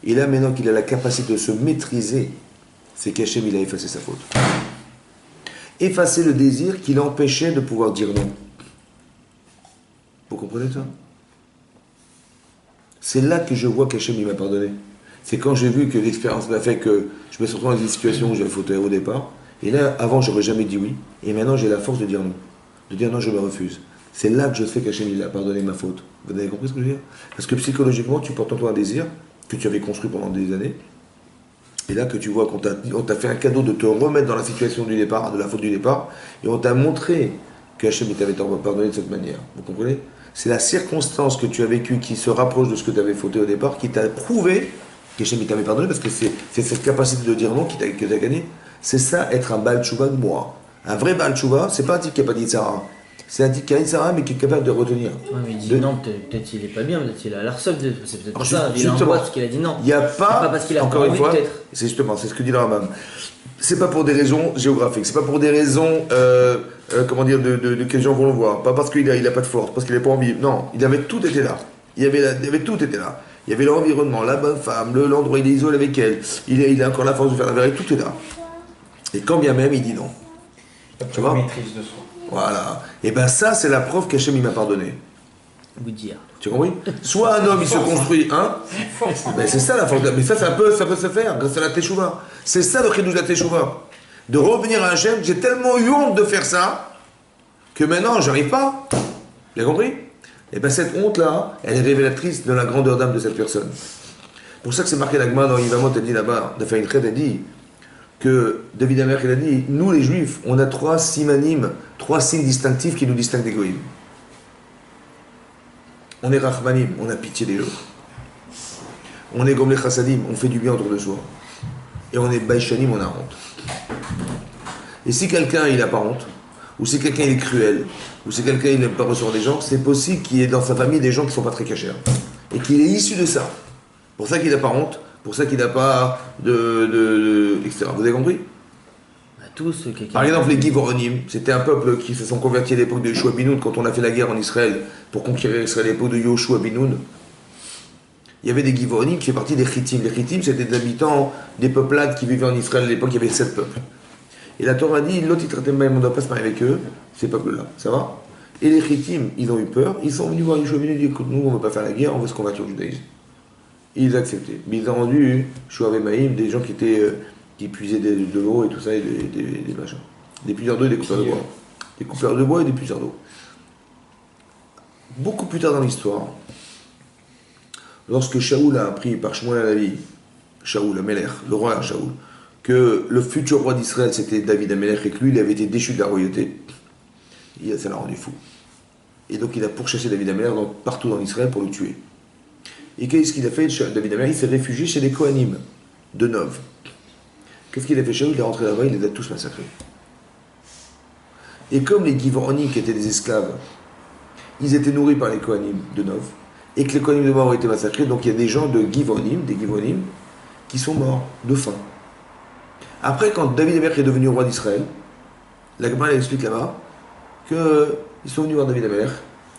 Speaker 1: Et là, maintenant qu'il a la capacité de se maîtriser, c'est qu'Hachem, il a effacé sa faute. Effacer le désir qui l'empêchait de pouvoir dire non. Vous comprenez ça? C'est là que je vois qu'Hachem il m'a pardonné. C'est quand j'ai vu que l'expérience m'a fait que je me suis retrouvé dans une situation où j'avais fauteuil au départ. Et là, avant, j'aurais jamais dit oui. Et maintenant, j'ai la force de dire non. De dire non, je me refuse. C'est là que je sais qu'Hachem il a pardonné ma faute. Vous avez compris ce que je veux dire? Parce que psychologiquement, tu portes en toi un désir que tu avais construit pendant des années. Et là que tu vois qu'on t'a fait un cadeau de te remettre dans la situation du départ, de la faute du départ, et on t'a montré qu'Hachem t'avait pardonné de cette manière. Vous comprenez? C'est la circonstance que tu as vécue qui se rapproche de ce que tu avais fauté au départ, qui t'a prouvé qu'Hachem t'avait pardonné, parce que c'est cette capacité de dire non que tu as gagné. C'est ça, être un Baal Tshuva de moi. Un vrai Baal Tshuva, c'est pas un type qui n'a pas dit Sarah. C'est un type qui a dit Sarah, mais qui est capable de retenir.
Speaker 2: Ouais, mais il dit non, peut-être qu'il est pas bien, peut-être qu'il a l'arsov, c'est peut-être pour ça. Il a angoisse parce qu'il a dit non.
Speaker 1: Il n'y a pas,
Speaker 2: parce qu'il a
Speaker 1: encore une fois,
Speaker 2: peut-être.
Speaker 1: c'est justement, c'est ce que dit le Rambam. C'est pas pour des raisons géographiques, c'est pas pour des raisons, comment dire, de quels gens vont le voir. Pas parce qu'il a pas de force, parce qu'il n'a pas envie. Non, il avait tout été là. Il y avait tout été là. Il y avait l'environnement, la bonne femme, l'endroit, il est isolé avec elle. Il a encore la force de faire la vérité, tout est là. Et quand bien même, il dit non.
Speaker 3: Tu vois? Maîtrise de soi.
Speaker 1: Voilà. Et ben ça, c'est la preuve qu'Hachem il m'a pardonné.
Speaker 2: Vous dire.
Speaker 1: Tu as compris? Soit un homme, il se construit, hein? Ben c'est ça la force. Mais ça peut se faire grâce à la Teshuvah. C'est ça le chidouche de la Teshuvah. De revenir à Hachem, j'ai tellement eu honte de faire ça que maintenant, j'arrive pas. Tu as compris? Et ben cette honte-là, elle est révélatrice de la grandeur d'âme de cette personne. Pour ça que c'est marqué l'Agma dans Yvamot, elle dit là-bas, de faire une elle dit que David Amer, il a dit, nous les Juifs, on a 3 simanim, 3 signes distinctifs qui nous distinguent des Goïm. On est Rahmanim, on a pitié des autres. On est Gomle Chassadim, on fait du bien autour de soi. Et on est Baïchanim, on a honte. Et si quelqu'un il n'a pas honte, ou si quelqu'un il est cruel, ou si quelqu'un il n'aime pas recevoir des gens, c'est possible qu'il y ait dans sa famille des gens qui ne sont pas très cachers. Et qu'il est issu de ça. Pour ça qu'il n'a pas honte, pour ça qu'il n'a pas etc. Vous avez compris?
Speaker 2: Tous,
Speaker 1: par exemple, les Givoronim, c'était un peuple qui se sont convertis à l'époque de Yoshua bin Nun, quand on a fait la guerre en Israël pour conquérir Israël à l'époque de Yoshua bin Nun. Il y avait des Givoronim qui faisaient partie des Chittim. Les Chittim, c'était des habitants des peuplades qui vivaient en Israël à l'époque, il y avait 7 peuples. Et la Torah dit, l'autre on ne doit pas se marier avec eux, ces peuples-là, ça va? Et les Chittim, ils ont eu peur, ils sont venus voir Yoshua bin Nun et dit, écoute, nous on ne veut pas faire la guerre, on veut se convertir au judaïsme. Et ils acceptaient. Mais ils ont rendu Shoav et Maïm, des gens qui puisaient de l'eau et tout ça, et des machins. Des puiseurs d'eau et des coupeurs de bois. Des coupeurs de bois et des puiseurs d'eau. Beaucoup plus tard dans l'histoire, lorsque Shaoul a appris par Shmuel Hanavi, Shaoul, Amelech, le roi Shaoul, que le futur roi d'Israël c'était David Amelech et que lui il avait été déchu de la royauté, ça l'a rendu fou. Et donc il a pourchassé David Amelech partout dans Israël pour le tuer. Et qu'est-ce qu'il a fait? David Amelech, il s'est réfugié chez les Kohanim de Nov. Qu'est-ce qu'il a fait? Shaoul, il est rentré là-bas, il les a tous massacrés. Et comme les Givoronim qui étaient des esclaves, ils étaient nourris par les Kohanim de Nov, et que les Kohanim de Nov ont été massacrés, donc il y a des gens de Givoronim, des Givoronim, qui sont morts de faim. Après, quand David Amelech est devenu roi d'Israël, la Gemara explique là-bas qu'ils sont venus voir David Amelech,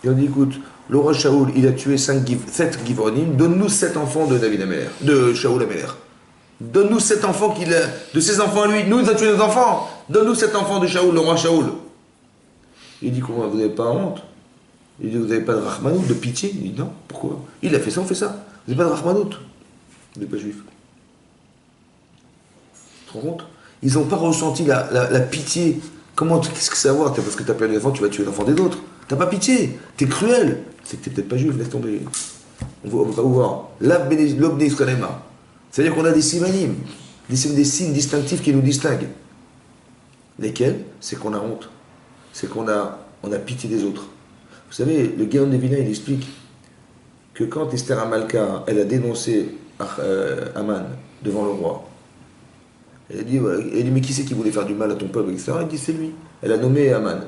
Speaker 1: et on dit, écoute, le roi Shaoul, il a tué 7 Givoronim, donne-nous 7 enfants de David Amelech, de Shaoul Amelech. Donne-nous 7 enfants de ses enfants à lui. Nous, il a tué nos enfants. Donne-nous 7 enfants de Shaoul, le roi Shaoul. Il dit, comment, vous n'avez pas honte? Il dit, vous n'avez pas de Rahmanout, de pitié? Il dit, non, pourquoi? Il a fait ça, on fait ça. Vous n'avez pas de Rahmanout. Vous n'êtes pas juif. Tu te rends compte? Ils n'ont pas ressenti la pitié. Comment, qu'est-ce que ça va voir? Parce que tu as perdu l'enfant, tu vas tuer l'enfant des autres. Tu n'as pas pitié. Tu es cruel. C'est que tu n'es peut-être pas juif, laisse tomber. On ne veut pas vous voir. L'obné Israëlema. C'est-à-dire qu'on a des simanim, des signes distinctifs qui nous distinguent. Lesquels? C'est qu'on a honte. C'est qu'on a pitié des autres. Vous savez, le Gaon de Vilna, il explique que quand Esther Amalka, elle a dénoncé Aman devant le roi, elle a dit, mais qui c'est qui voulait faire du mal à ton peuple, etc. Elle dit, c'est lui. Elle a nommé Aman.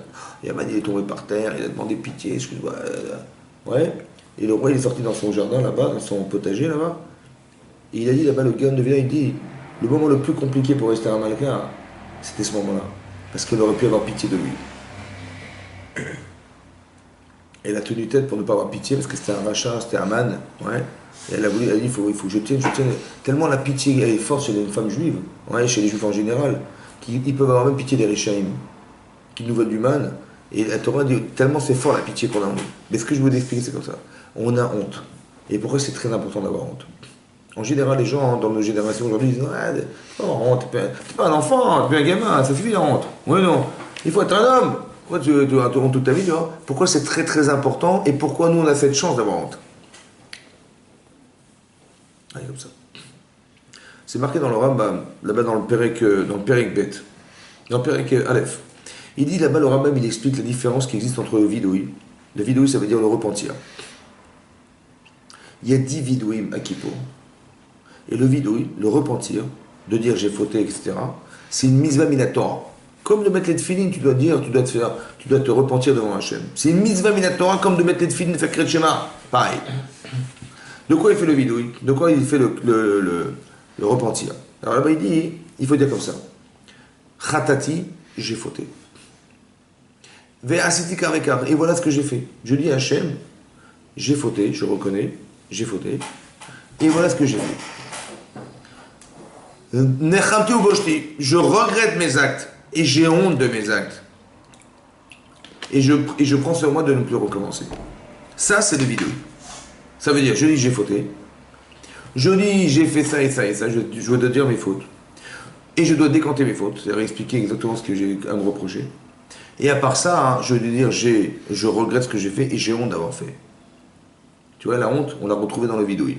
Speaker 1: Et Aman, il est tombé par terre, il a demandé pitié, excuse-moi. Ouais. Et le roi, il est sorti dans son jardin, là-bas, dans son potager, là-bas. Et il a dit là-bas, le Gaon de Vilna, il dit, le moment le plus compliqué pour Esther Amalka, c'était ce moment-là. Parce qu'elle aurait pu avoir pitié de lui. Elle a tenu tête pour ne pas avoir pitié, parce que c'était un rachat, c'était Aman. Ouais. Et elle a dit, il faut que je tienne. Tellement la pitié elle est forte chez les femmes juives, ouais, chez les juifs en général, qu'ils peuvent avoir même pitié des Rishaïm, qui nous veulent du mal. Et la Torah dit, tellement c'est fort la pitié qu'on a en nous. Mais ce que je veux expliquer, c'est comme ça. On a honte. Et pourquoi c'est très important d'avoir honte? En général, les gens dans nos générations aujourd'hui disent t'es pas honte, t'es pas un enfant, t'es pas un gamin, ça suffit la honte. Oui, non. Il faut être un homme. Pourquoi tu as honte toute ta vie, tu vois? Pourquoi c'est très très important et pourquoi nous on a cette chance d'avoir honte? Allez, comme ça. C'est marqué dans le Rambam, là-bas dans le Perek Bet, dans le Perek Aleph. Il dit là-bas, le Rambam, il explique la différence qui existe entre le vidouille. Le vidouille, ça veut dire le repentir. Il y a 10 vidouilles à Kippour. Et le vidouille, le repentir, de dire j'ai fauté, etc., c'est une mitzvah minatora. Comme de mettre les tefilines, tu dois te repentir devant Hachem. C'est une mitzvah minatora comme de mettre les tefilines, de faire Kriyat Shema. Pareil. De quoi il fait le vidouille? De quoi il fait le repentir? Alors là-bas, il dit, il faut dire comme ça. Khatati, j'ai fauté. Ve'asiti karekar, et voilà ce que j'ai fait. Je dis à Hachem, j'ai fauté, je reconnais, j'ai fauté, et voilà ce que j'ai fait. Nechamti ou boshti, je regrette mes actes, et j'ai honte de mes actes. Et je prends sur moi de ne plus recommencer. Ça, c'est le vidouille. Ça veut dire, je dis j'ai fauté, je dis j'ai fait ça et ça et ça, je dois dire mes fautes. Et je dois décanter mes fautes, c'est-à-dire expliquer exactement ce que j'ai à me reprocher. Et à part ça, je dois dire je regrette ce que j'ai fait et j'ai honte d'avoir fait. Tu vois, la honte, on l'a retrouvée dans le vidouille.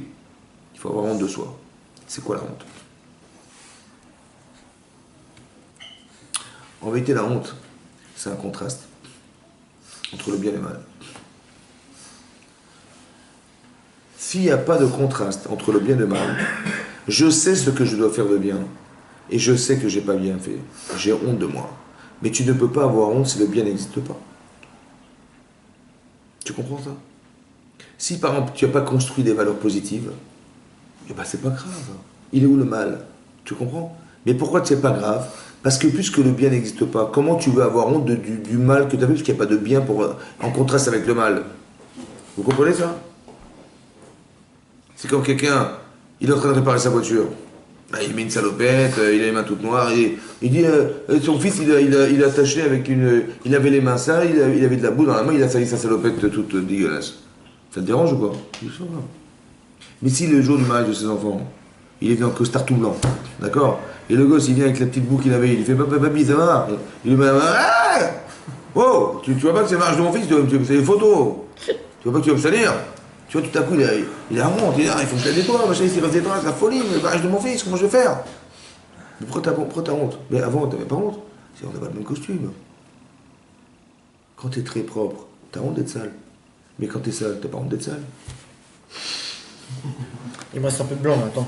Speaker 1: Il faut avoir honte de soi. C'est quoi la honte? En vérité, la honte, c'est un contraste entre le bien et le mal. S'il n'y a pas de contraste entre le bien et le mal, je sais ce que je dois faire de bien et je sais que je n'ai pas bien fait. J'ai honte de moi. Mais tu ne peux pas avoir honte si le bien n'existe pas. Tu comprends ça? Si par exemple tu n'as pas construit des valeurs positives, eh ben c'est pas grave. Il est où le mal? Tu comprends? Mais pourquoi c'est pas grave? Parce que puisque le bien n'existe pas, comment tu veux avoir honte du mal que tu as fait, puisqu'il n'y a pas de bien en contraste avec le mal? Vous comprenez ça? C'est comme quelqu'un, il est en train de réparer sa voiture. Il met une salopette, il a les mains toutes noires, et il dit, son fils, il a attaché avec il avait les mains sales, il avait de la boue dans la main, il a sali sa salopette toute dégueulasse. Ça te dérange ou quoi? Mais si le jour du mariage de ses enfants, il est venu en costard tout blanc, d'accord? Et le gosse, il vient avec la petite boue qu'il avait, il fait, papi, ça va? Il lui met la main, ah! Oh, tu vois pas que c'est le mariage de mon fils, c'est des photos. Tu vois pas que tu vas me salir? Tu vois, tout à coup, il a honte, il faut que je la nettoie, machin, il reste des draps, c'est la folie, le mariage de mon fils, comment je vais faire? Mais pourquoi t'as honte? Mais avant, t'avais pas honte. C'est on n'a pas le même costume. Quand t'es très propre, t'as honte d'être sale. Mais quand t'es sale, t'as pas honte d'être sale.
Speaker 2: Il me reste un peu de blanc maintenant.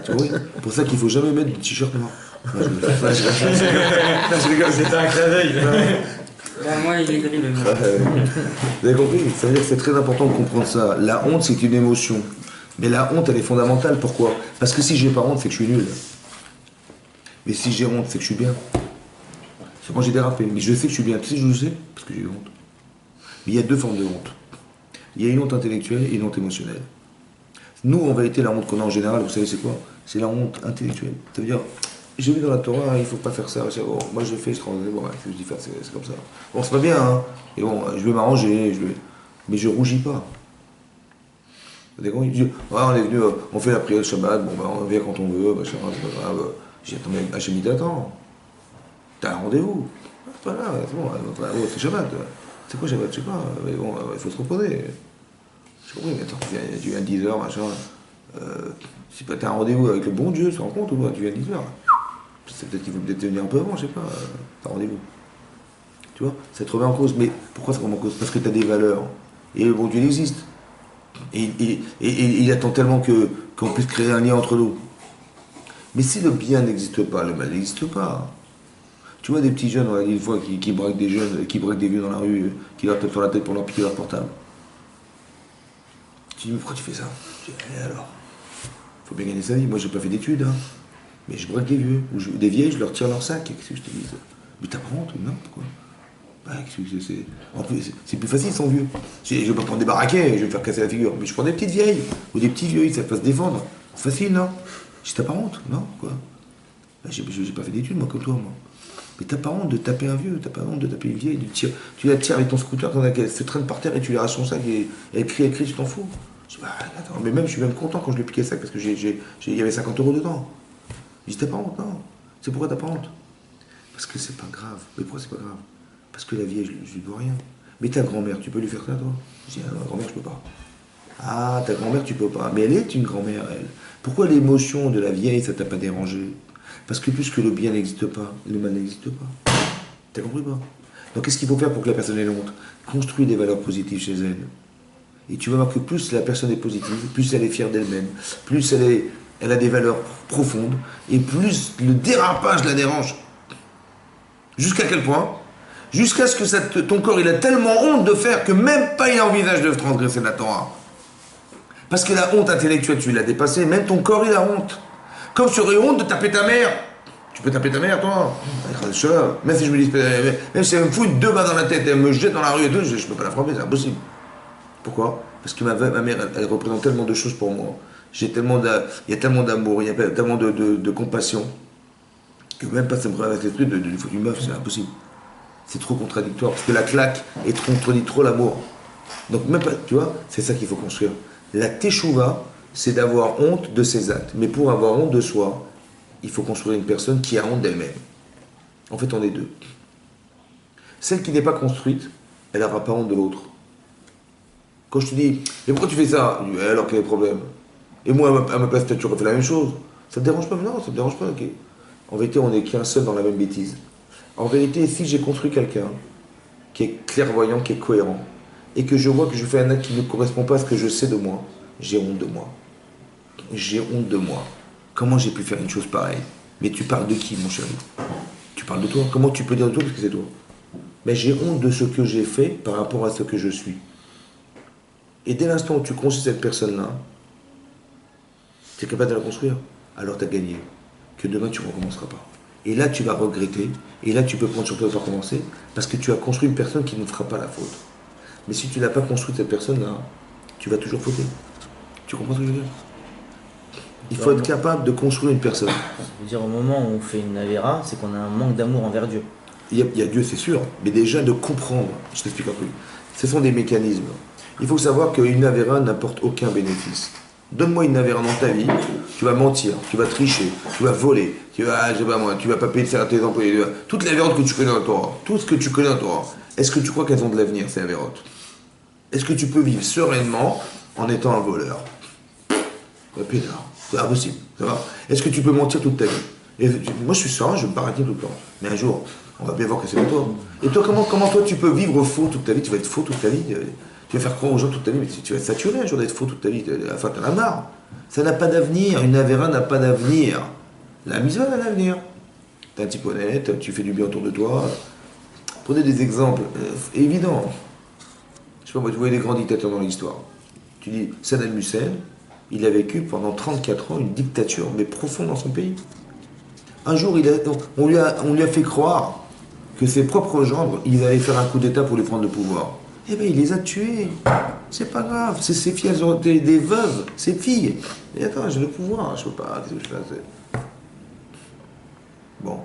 Speaker 1: Tu vois, oui. Pour ça qu'il faut jamais mettre de t-shirt noir. Je rigole.
Speaker 3: C'était un clin d'œil.
Speaker 4: Moi, il est gris le nom.
Speaker 1: Vous avez compris? Ça veut dire que c'est très important de comprendre ça. La honte, c'est une émotion. Mais la honte, elle est fondamentale. Pourquoi? Parce que si j'ai pas honte, c'est que je suis nul. Mais si j'ai honte, c'est que je suis bien. C'est quand j'ai dérapé. Mais je sais que je suis bien. Tu sais, je le sais, parce que j'ai eu honte. Mais il y a deux formes de honte. Il y a une honte intellectuelle et une honte émotionnelle. Nous, en vérité, la honte qu'on a en général, vous savez, c'est quoi? C'est la honte intellectuelle. Ça veut dire, j'ai vu dans la Torah, il ne faut pas faire ça. Bon, moi, je fais, je transgresse, bon, je dis faire, c'est comme ça. Bon, c'est pas bien, hein. Et bon, je vais m'arranger, mais je rougis pas. Vous avez compris? On est venu, on fait la prière de Shabbat, bon, on vient quand on veut, machin, c'est pas grave. J'ai dit, attends, mais Hachem, t'attends. T'as un rendez-vous. C'est pas grave, c'est bon, c'est Shabbat. C'est quoi Shabbat? Je sais pas, mais bon, il faut se reposer. J'ai compris, mais attends, tu viens à 10h, machin. Si t'as un rendez-vous avec le bon Dieu, tu te rends compte ou pas? Tu viens à 10h. C'est peut-être qu'il faut peut-être venir un peu avant, je sais pas. T'as un rendez-vous. Tu vois? Ça te remet en cause. Mais pourquoi ça te remet en cause? Parce que t'as des valeurs. Et le bon Dieu il existe. Et il attend tellement qu'on puisse créer un lien entre nous. Mais si le bien n'existe pas, le mal n'existe pas. Tu vois des petits jeunes, on a dit une fois, qui braquent des jeunes, qui braquent des vieux dans la rue, qui leur tapent sur la tête pour leur piquer leur portable. Tu dis, mais pourquoi tu fais ça? Je dis, alors, faut bien gagner sa vie. Moi, j'ai pas fait d'études, hein. Mais je braque des vieux, ou des vieilles, je leur tire leur sac. Qu'est-ce que je te dis? Mais t'as pas honte? Non, pourquoi? Bah, en plus, c'est plus facile sans vieux. Je vais pas prendre des baraquets, je vais me faire casser la figure. Mais je prends des petites vieilles, ou des petits vieux, ils savent pas se défendre. C'est facile, non? Je dis, t'as pas honte? Non, quoi? Bah, j'ai pas fait d'études, moi, comme toi, moi. Mais t'as pas honte de taper un vieux, t'as pas honte de taper une vieille, tu la tires avec ton scooter quand elle se traîne par terre et tu lui arraches son sac et elle crie, tu t'en fous. Je dis, bah, attends, mais même, je suis même content quand je lui ai piqué le sac parce que il y avait 50 € dedans. Je dis, t'as pas honte, non. C'est pourquoi t'as pas honte? Parce que c'est pas grave. Mais pourquoi c'est pas grave? Parce que la vieille, je lui dois rien. Mais ta grand-mère, tu peux lui faire ça, toi? Je dis, ah, ma grand-mère, je peux pas. Ah, ta grand-mère, tu peux pas. Mais elle est une grand-mère, elle. Pourquoi l'émotion de la vieille, ça t'a pas dérangé? Parce que puisque le bien n'existe pas, le mal n'existe pas. T'as compris pas? Donc qu'est-ce qu'il faut faire pour que la personne ait honte? Construire des valeurs positives chez elle. Et tu vas voir que plus la personne est positive, plus elle est fière d'elle-même, plus elle a des valeurs profondes, et plus le dérapage la dérange. Jusqu'à quel point? Jusqu'à ce que ton corps il a tellement honte de faire que même pas il envisage de transgresser la Torah. Parce que la honte intellectuelle, tu l'as dépassée, même ton corps il a honte. Comme tu aurais honte de taper ta mère. Tu peux taper ta mère, toi? Même si je me dis, même si elle me fout 2 balles dans la tête et elle me jette dans la rue et tout, je peux pas la frapper, c'est impossible. Pourquoi? Parce que ma mère, elle représente tellement de choses pour moi. Il y a tellement d'amour, il y a tellement de compassion, que même pas ça me traverse l'esprit de lui foutre une meuf, c'est impossible. C'est trop contradictoire, parce que la claque contredit trop l'amour. Donc même pas, tu vois, c'est ça qu'il faut construire. La teshuva, c'est d'avoir honte de ses actes. Mais pour avoir honte de soi, il faut construire une personne qui a honte d'elle-même. En fait, on est deux. Celle qui n'est pas construite, elle n'aura pas honte de l'autre. Quand je te dis, mais pourquoi tu fais ça? Je dis, alors quel est le problème? Et moi, à ma place, peut-être tu aurais fait la même chose. Ça te dérange pas? Non, ça me dérange pas, ok. En vérité, on n'est qu'un seul dans la même bêtise. En vérité, si j'ai construit quelqu'un qui est clairvoyant, qui est cohérent, et que je vois que je fais un acte qui ne correspond pas à ce que je sais de moi, j'ai honte de moi. J'ai honte de moi. Comment j'ai pu faire une chose pareille? Mais tu parles de qui, mon chéri? Tu parles de toi. Comment tu peux dire de toi parce que c'est toi? Mais j'ai honte de ce que j'ai fait par rapport à ce que je suis. Et dès l'instant où tu construis cette personne-là, tu es capable de la construire, alors tu as gagné. Que demain, tu ne recommenceras pas. Et là, tu vas regretter, et là, tu peux prendre sur toi de recommencer, parce que tu as construit une personne qui ne fera pas la faute. Mais si tu n'as pas construit cette personne-là, tu vas toujours fauter. Tu comprends ce que je veux dire? Il faut être capable de construire une personne.
Speaker 2: Ça veut dire au moment où on fait une avéra, c'est qu'on a un manque d'amour envers Dieu.
Speaker 1: Il y a Dieu, c'est sûr, mais déjà de comprendre, je t'explique un peu. Ce sont des mécanismes. Il faut savoir qu'une avéra n'apporte aucun bénéfice. Donne-moi une avéra dans ta vie, tu vas mentir, tu vas tricher, tu vas voler, tu vas pas payer tes employés. Toutes les avérotes que tu connais dans le Torah, tout ce que tu connais dans le Torah, est-ce que tu crois qu'elles ont de l'avenir, ces avérotes? Est-ce que tu peux vivre sereinement en étant un voleur? Pédard, c'est impossible, ça va? Est-ce que tu peux mentir toute ta vie? Moi je suis serein, je me baraquine tout le temps. Mais un jour, on va bien voir que c'est toi. Et toi, comment toi tu peux vivre faux toute ta vie? Tu vas être faux toute ta vie? Tu vas faire croire aux gens toute ta vie, mais tu vas être saturé un jour d'être faux toute ta vie. Enfin, t'en as marre. Ça n'a pas d'avenir. Une avéra n'a pas d'avenir. La mitzvah a l'avenir. T'es un type honnête, tu fais du bien autour de toi. Prenez des exemples évidents. Je sais pas, moi, tu vois des grands dictateurs dans l'histoire. Tu dis, Saddam Hussein, il a vécu pendant 34 ans une dictature, mais profonde dans son pays. Un jour, on lui a fait croire que ses propres gendres, ils allaient faire un coup d'État pour lui prendre le pouvoir. Eh bien, il les a tués. C'est pas grave. C'est ses filles, elles ont été des veuves. Ses filles. Et attends, j'ai le pouvoir. Je peux pas. Qu'est-ce que je fais? Bon.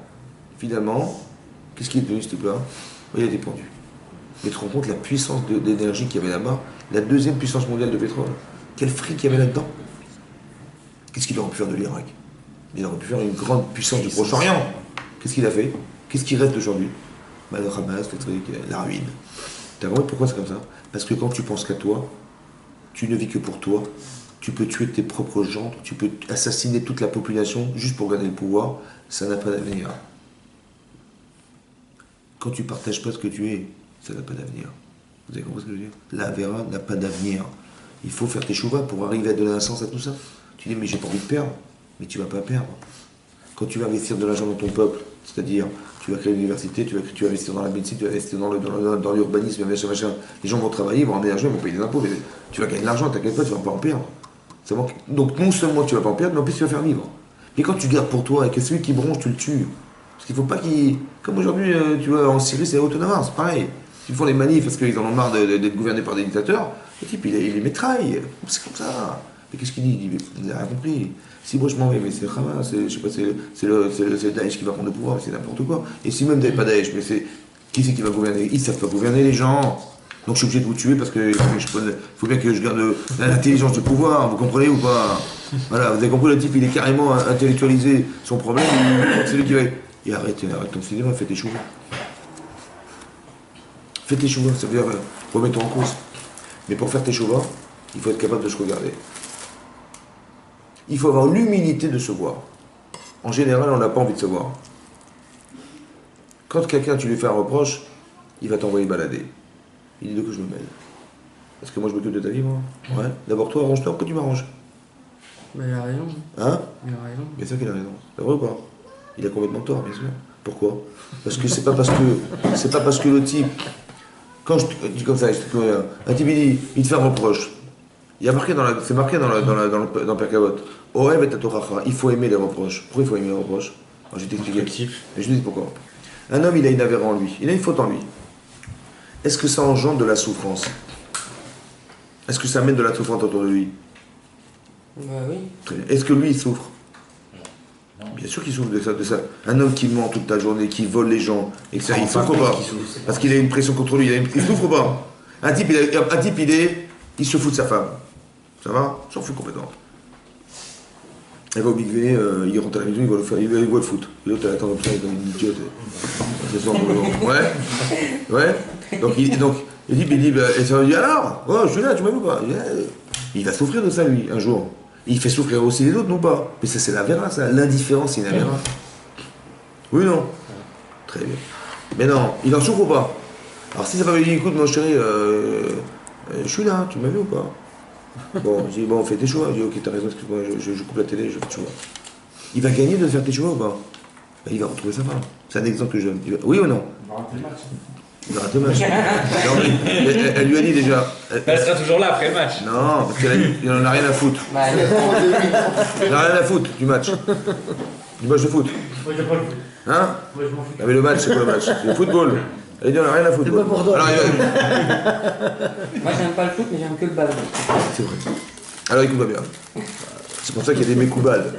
Speaker 1: Finalement, qu'est-ce qui est devenu ce type-là? Il a été pendu. Mais tu te rends compte la puissance d'énergie qu'il y avait là-bas? La deuxième puissance mondiale de pétrole. Quel fric qu'il y avait là-dedans? Qu'est-ce qu'il aurait pu faire de l'Irak? Il aurait pu faire une grande puissance du Proche-Orient. Qu'est-ce qu'il a fait? Qu'est-ce qui reste aujourd'hui? Le Hamas, le truc, la ruine. T'as compris pourquoi c'est comme ça? Parce que quand tu penses qu'à toi, tu ne vis que pour toi, tu peux tuer tes propres gendres, tu peux assassiner toute la population juste pour gagner le pouvoir, ça n'a pas d'avenir. Quand tu partages pas ce que tu es, ça n'a pas d'avenir. Vous avez compris ce que je veux dire? La Avera n'a pas d'avenir. Il faut faire tes chouvas pour arriver à donner un sens à tout ça. Tu dis, mais j'ai pas envie de perdre. Mais tu vas pas perdre. Quand tu vas investir de l'argent dans ton peuple, c'est-à-dire, tu vas créer une université, tu vas investir dans la médecine, tu vas investir dans l'urbanisme, machin. Les gens vont travailler, ils vont ramener l'argent, ils vont payer des impôts, mais tu vas gagner de l'argent, t'inquiète pas, tu vas pas en perdre. Donc non seulement tu vas pas en perdre, mais en plus tu vas faire vivre. Mais quand tu gardes pour toi et que celui qui bronche, tu le tues. Parce qu'il faut pas qu'il... Comme aujourd'hui, tu vois, en Syrie, c'est autonome, c'est pareil. Ils font les manifs parce qu'ils en ont marre d'être gouvernés par des dictateurs, le type, il les métraille. C'est comme ça. Mais qu'est-ce qu'il dit? Il dit, mais vous n'avez rien compris. Si moi je m'en vais, mais c'est le Hamas, je sais pas, c'est le Daesh qui va prendre le pouvoir, c'est n'importe quoi. Et si même vous n'avez pas Daesh, mais c'est. Qui c'est qui va gouverner? Ils ne savent pas gouverner les gens. Donc je suis obligé de vous tuer parce que faut bien que je garde l'intelligence du pouvoir, vous comprenez ou pas? Voilà, vous avez compris, le type il est carrément intellectualisé son problème, c'est lui qui va. Et arrête ton cinéma, fais tes choux. Fais tes choux, ça veut dire remets-toi en cause. Mais pour faire tes choux, il faut être capable de se regarder. Il faut avoir l'humilité de se voir. En général, on n'a pas envie de se voir. Quand quelqu'un, tu lui fais un reproche, il va t'envoyer balader. Il dit de que je me mêle. Parce que moi je m'occupe de ta vie, moi. Ouais. D'abord toi, arrange-toi, pourquoi tu m'arranges?
Speaker 4: Bah, il a raison.
Speaker 1: Hein?
Speaker 4: Il a raison.
Speaker 1: Bien sûr qu'il a raison. C'est vrai ou pas? Il a complètement tort, bien sûr. Pourquoi? Parce que c'est pas parce que le type. Quand je dis comme ça, un type il te fait un reproche. Il y a marqué c'est marqué dans Perkavot. Ohev et Tatoracha. Il faut aimer les reproches. Pourquoi il faut aimer les reproches? Alors, je vais t'expliquer. Et je te dis pourquoi. Un homme, il a une avéra en lui. Il a une faute en lui. Est-ce que ça engendre de la souffrance? Est-ce que ça amène de la souffrance autour de lui?
Speaker 4: Bah oui.
Speaker 1: Est-ce que lui, il souffre? Non. Bien sûr qu'il souffre de ça. Un homme qui ment toute la journée, qui vole les gens, et ça, il souffre pas. Parce qu'il a une pression contre lui. Il souffre pas. Un type, il se fout de sa femme. Ça va? Il s'en fout complètement. Elle va au Big V, il rentre à la maison, il voit le foot. Et l'autre, elle attend comme ça, il est comme une idiote. C'est son boulot. Ouais. Donc il dit, et ça va dire alors, oh, je suis là, tu m'as vu ou pas? Il va souffrir de ça, lui, un jour. Il fait souffrir aussi les autres, non pas? Mais ça, c'est la vera, ça. L'indifférence, c'est une vera. Oui ou non? Très bien. Mais non, il en souffre ou pas? Alors si ça va lui dire, écoute, mon chéri, je suis là, tu m'as vu ou pas? Bon, je dis, bon, fais tes choix. Je dis, ok, t'as raison, excuse-moi, je coupe la télé, je fais tes choix. Il va gagner de faire tes choix ou pas? Ben, il va retrouver sa femme. C'est un exemple que je donne. Oui ou non?
Speaker 3: Il va rater le match.
Speaker 1: Il va rater le match. Non, elle lui a dit déjà.
Speaker 5: Elle sera toujours là après le match.
Speaker 1: Non, parce qu'il en a rien à foutre. Il en a rien à foutre du match. Du match de foot.
Speaker 3: Moi, j'aime pas le foot.
Speaker 1: Hein?
Speaker 3: Moi, je m'en fous.
Speaker 1: Ah, mais le match, c'est quoi le match? C'est le football. Elle dit, on n'a rien à foutre.
Speaker 2: C'est pas pour toi.
Speaker 1: Alors,
Speaker 4: Moi j'aime pas le foot, mais j'aime que le ballon.
Speaker 1: c'est vrai. Alors, écoute-moi bien. C'est pour ça qu'il y a des mécoubades.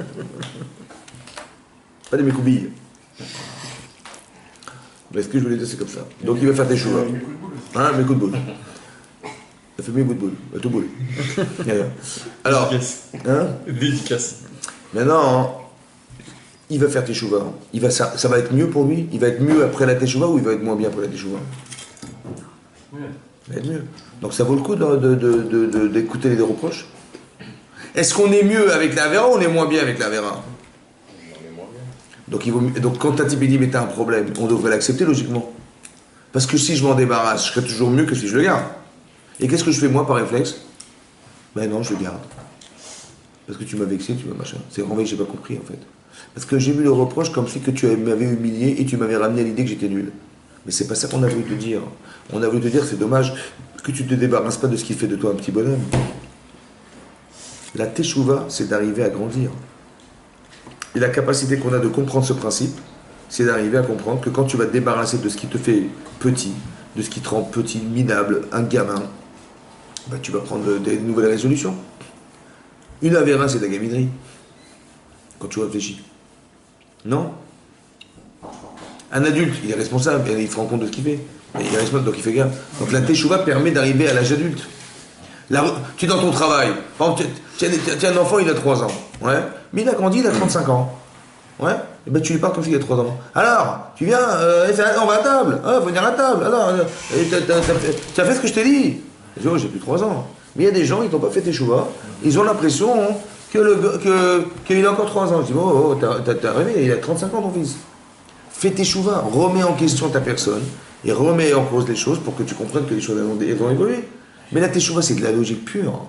Speaker 1: Pas des mécoubilles. Mais ce que je voulais dire, c'est comme ça. Donc, il va faire des choix. Hein, mes coups de boule. Ça fait mes coups de boule. Tout boule. Alors, hein?
Speaker 5: Dédicace.
Speaker 1: Maintenant, il va faire teshuva. Ça va être mieux pour lui. Il va être mieux après la teshuva ou il va être moins bien après la teshuva?
Speaker 3: Oui.
Speaker 1: Il va être mieux. Donc ça vaut le coup d'écouter les reproches. Est-ce qu'on est mieux avec la vera ou on est moins bien avec la vera? Donc quand un type dit mais t'as un problème, on devrait l'accepter logiquement. Parce que si je m'en débarrasse, je serai toujours mieux que si je le garde. Et qu'est-ce que je fais moi par réflexe? Ben non, je le garde. Parce que tu m'as vexé, tu m'as machin. C'est vraiment que j'ai pas compris en fait. Parce que j'ai vu le reproche comme si que tu m'avais humilié et tu m'avais ramené à l'idée que j'étais nul. Mais c'est pas ça qu'on a voulu te dire. On a voulu te dire c'est dommage que tu te débarrasses pas de ce qui fait de toi un petit bonhomme. La teshuva, c'est d'arriver à grandir. Et la capacité qu'on a de comprendre ce principe, c'est d'arriver à comprendre que quand tu vas te débarrasser de ce qui te fait petit, de ce qui te rend petit, minable, un gamin, bah, tu vas prendre des nouvelles résolutions. Une avérin, c'est de la gaminerie. Quand tu réfléchis. Non? Un adulte, il est responsable, il se rend compte de ce qu'il fait. Il est responsable, donc il fait gaffe. Donc la teshuva permet d'arriver à l'âge adulte. Tu es dans ton travail. Par exemple, tu as un enfant, il a 3 ans. Ouais. Mais il a grandi, il a 35 ans. Ouais. Et ben tu lui parles comme s'il a 3 ans. Alors, tu viens, on va à table. Ah, faut venir à table. Alors, tu as fait ce que je t'ai dit. Je dis, oh, j'ai plus 3 ans. Mais il y a des gens, ils n'ont pas fait teshuva. Ils ont l'impression qu'il a encore 3 ans. Je dis, oh, t'as rêvé, il a 35 ans ton fils. Fais teshuva, remets en question ta personne et remets en cause les choses pour que tu comprennes que les choses ont évolué. Mais la teshuva, c'est de la logique pure.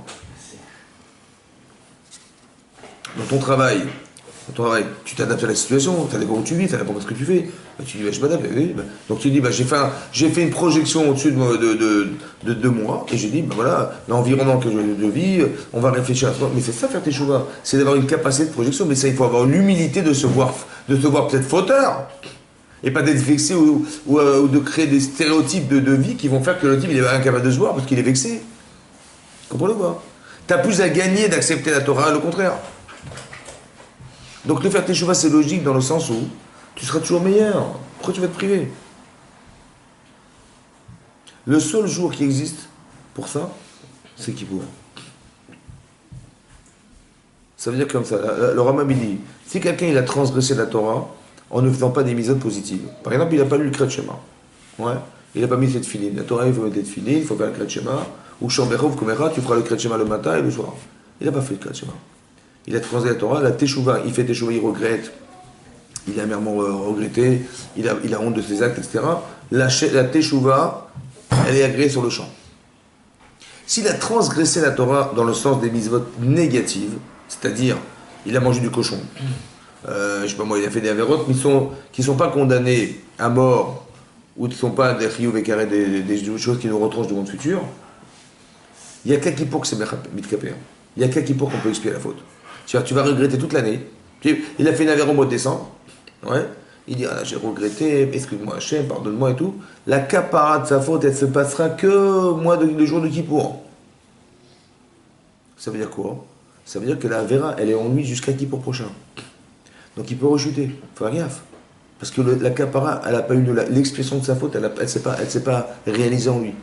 Speaker 1: Dans ton travail, tu t'adaptes à la situation, ça dépend où tu vis, ça dépend de ce que tu fais. Bah, tu dis, je m'adapte. Donc tu dis, j'ai fait une projection au-dessus de moi, et j'ai dit, voilà, l'environnement que je vis, on va réfléchir à ça. Mais c'est ça faire teshuva, c'est d'avoir une capacité de projection, mais ça, il faut avoir l'humilité de se voir peut-être fauteur, et pas d'être vexé ou de créer des stéréotypes de vie qui vont faire que le type il est incapable de se voir parce qu'il est vexé. Comprenez ou pas? Tu as plus à gagner d'accepter la Torah, le contraire. Donc le faire teshuva, c'est logique dans le sens où tu seras toujours meilleur. Pourquoi tu vas te priver? Le seul jour qui existe pour ça, c'est Kippour. Ça veut dire comme ça. Le Rambam il dit, si quelqu'un il a transgressé la Torah en ne faisant pas des misotes positives. Par exemple, il n'a pas lu le Kriyat Shema. Ouais. Il n'a pas mis cette filine. La Torah, il faut mettre des filines, il faut faire le Kriyat Shema. Ou Shambechov Komera, tu feras le Kriyat Shema le matin et le soir. Il n'a pas fait le Kriyat Shema. Il a transgressé la Torah, la Teshuvah, il fait Teshuvah, il regrette. Il a amèrement regretté, il a honte de ses actes, etc. La Teshuvah, elle est agréée sur le champ. S'il a transgressé la Torah dans le sens des mitzvot négatives, c'est-à-dire, il a mangé du cochon, je sais pas moi, il a fait des avérotes qui ne sont pas condamnées à mort, ou qui ne sont pas des chiyuv et carré, des choses qui nous retranchent du monde futur, il n'y a qu'à Kippour que c'est mitkaper. Il n'y a qu'à Kippour qu'on peut expier la faute. Tu vas regretter toute l'année. Il a fait une avéro au mois de décembre, ouais. Il dit, ah, j'ai regretté, excuse-moi Hachem, pardonne-moi et tout. La capara de sa faute, elle se passera que le jour de Kippour. Ça veut dire quoi? Ça veut dire que la Avera, elle est en lui jusqu'à Kippour prochain. Donc il peut rechuter. Faut faire gaffe. Parce que la capara, elle n'a pas eu l'expression de sa faute, elle ne s'est pas réalisée en lui.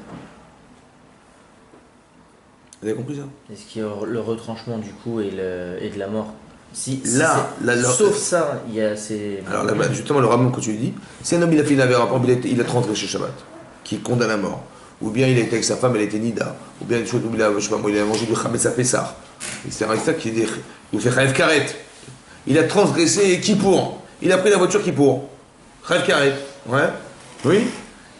Speaker 1: Vous avez compris ça?
Speaker 2: Est-ce qu'il y a le retranchement du coup et de la mort?
Speaker 1: Sauf
Speaker 2: ça, il y a ces...
Speaker 1: Alors là, justement, le Rambam que tu lui dis, si un homme il a fait une avéra, il a transgressé Shabbat, qui condamne à mort, ou bien il était avec sa femme, elle était nida, ou bien une chose où il a mangé du chametz à Pessah, c'est un ça qui dit, il fait chayev karet, il a transgressé Kippour, il a pris la voiture Kippour, chayev karet, ouais, oui,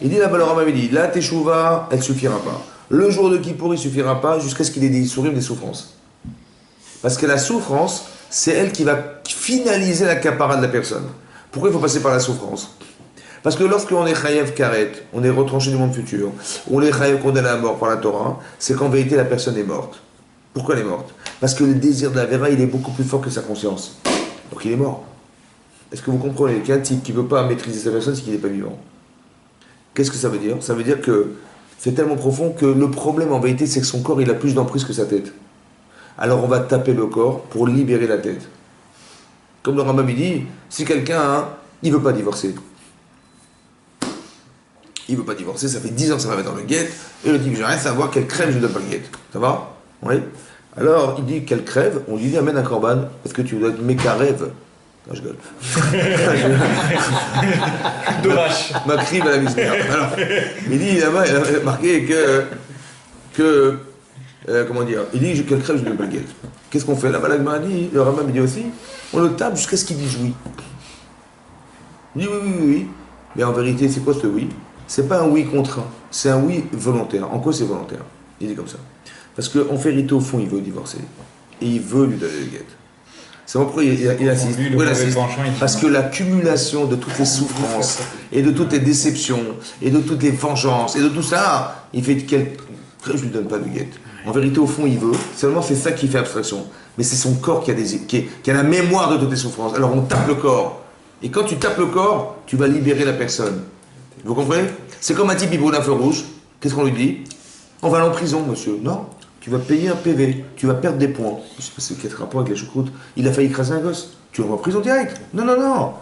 Speaker 1: il dit là-bas, le Rambam il dit, la teshuva, elle suffira pas. Le jour de Kippour, il suffira pas jusqu'à ce qu'il ait des sourires, des souffrances. Parce que la souffrance, c'est elle qui va finaliser la capara de la personne. Pourquoi il faut passer par la souffrance? Parce que lorsqu'on est chayev karet, on est retranché du monde futur, on est chayev condamné à mort par la Torah, c'est qu'en vérité la personne est morte. Pourquoi elle est morte? Parce que le désir de la vera, il est beaucoup plus fort que sa conscience. Donc il est mort. Est-ce que vous comprenez qu'un type qui ne veut pas maîtriser sa personne, c'est qu'il n'est pas vivant? Qu'est-ce que ça veut dire? Ça veut dire que c'est tellement profond que le problème en vérité, c'est que son corps, il a plus d'emprise que sa tête. Alors on va taper le corps pour libérer la tête. Comme le Rambam dit, si quelqu'un, il ne veut pas divorcer. Il ne veut pas divorcer, ça fait 10 ans que ça va mettre dans le guet, et le type, j'ai rien à savoir, qu'elle crève, je ne donne pas le guet. Ça va? Oui. Alors, il dit qu'elle crève, on lui dit, amène un corban, parce que tu dois être méca rêve. Non, je gueule.
Speaker 5: Dommage.
Speaker 1: Ma crive à la misère. Alors, il dit, là-bas, il a marqué comment dire, il dit qu'elle crève, je ne donne pas le guet. Qu'est-ce qu'on fait? Là-bas, la dit, le Rambam dit aussi, on le tape jusqu'à ce qu'il dise oui. Il dit oui. Mais en vérité, c'est quoi ce oui? C'est pas un oui contraint, c'est un oui volontaire. En quoi c'est volontaire? Il dit comme ça. Parce qu'en vérité, au fond, il veut divorcer. Et il veut lui donner le guet. C'est pourquoi il insiste. Parce que l'accumulation de toutes les souffrances, et de toutes les déceptions, et de toutes les vengeances, et de tout ça, il fait je ne lui donne pas de guet. En vérité, au fond, il veut. Seulement, c'est ça qui fait abstraction. Mais c'est son corps qui a la mémoire de toutes les souffrances. Alors, on tape le corps. Et quand tu tapes le corps, tu vas libérer la personne. Vous comprenez? C'est comme un type qui brûle un feu rouge. Qu'est-ce qu'on lui dit? On va aller en prison, monsieur. Non, tu vas payer un PV. Tu vas perdre des points. Je sais pas si c'est quel rapport avec les choucroutes. Il a failli écraser un gosse. Tu vas en prison direct. Non.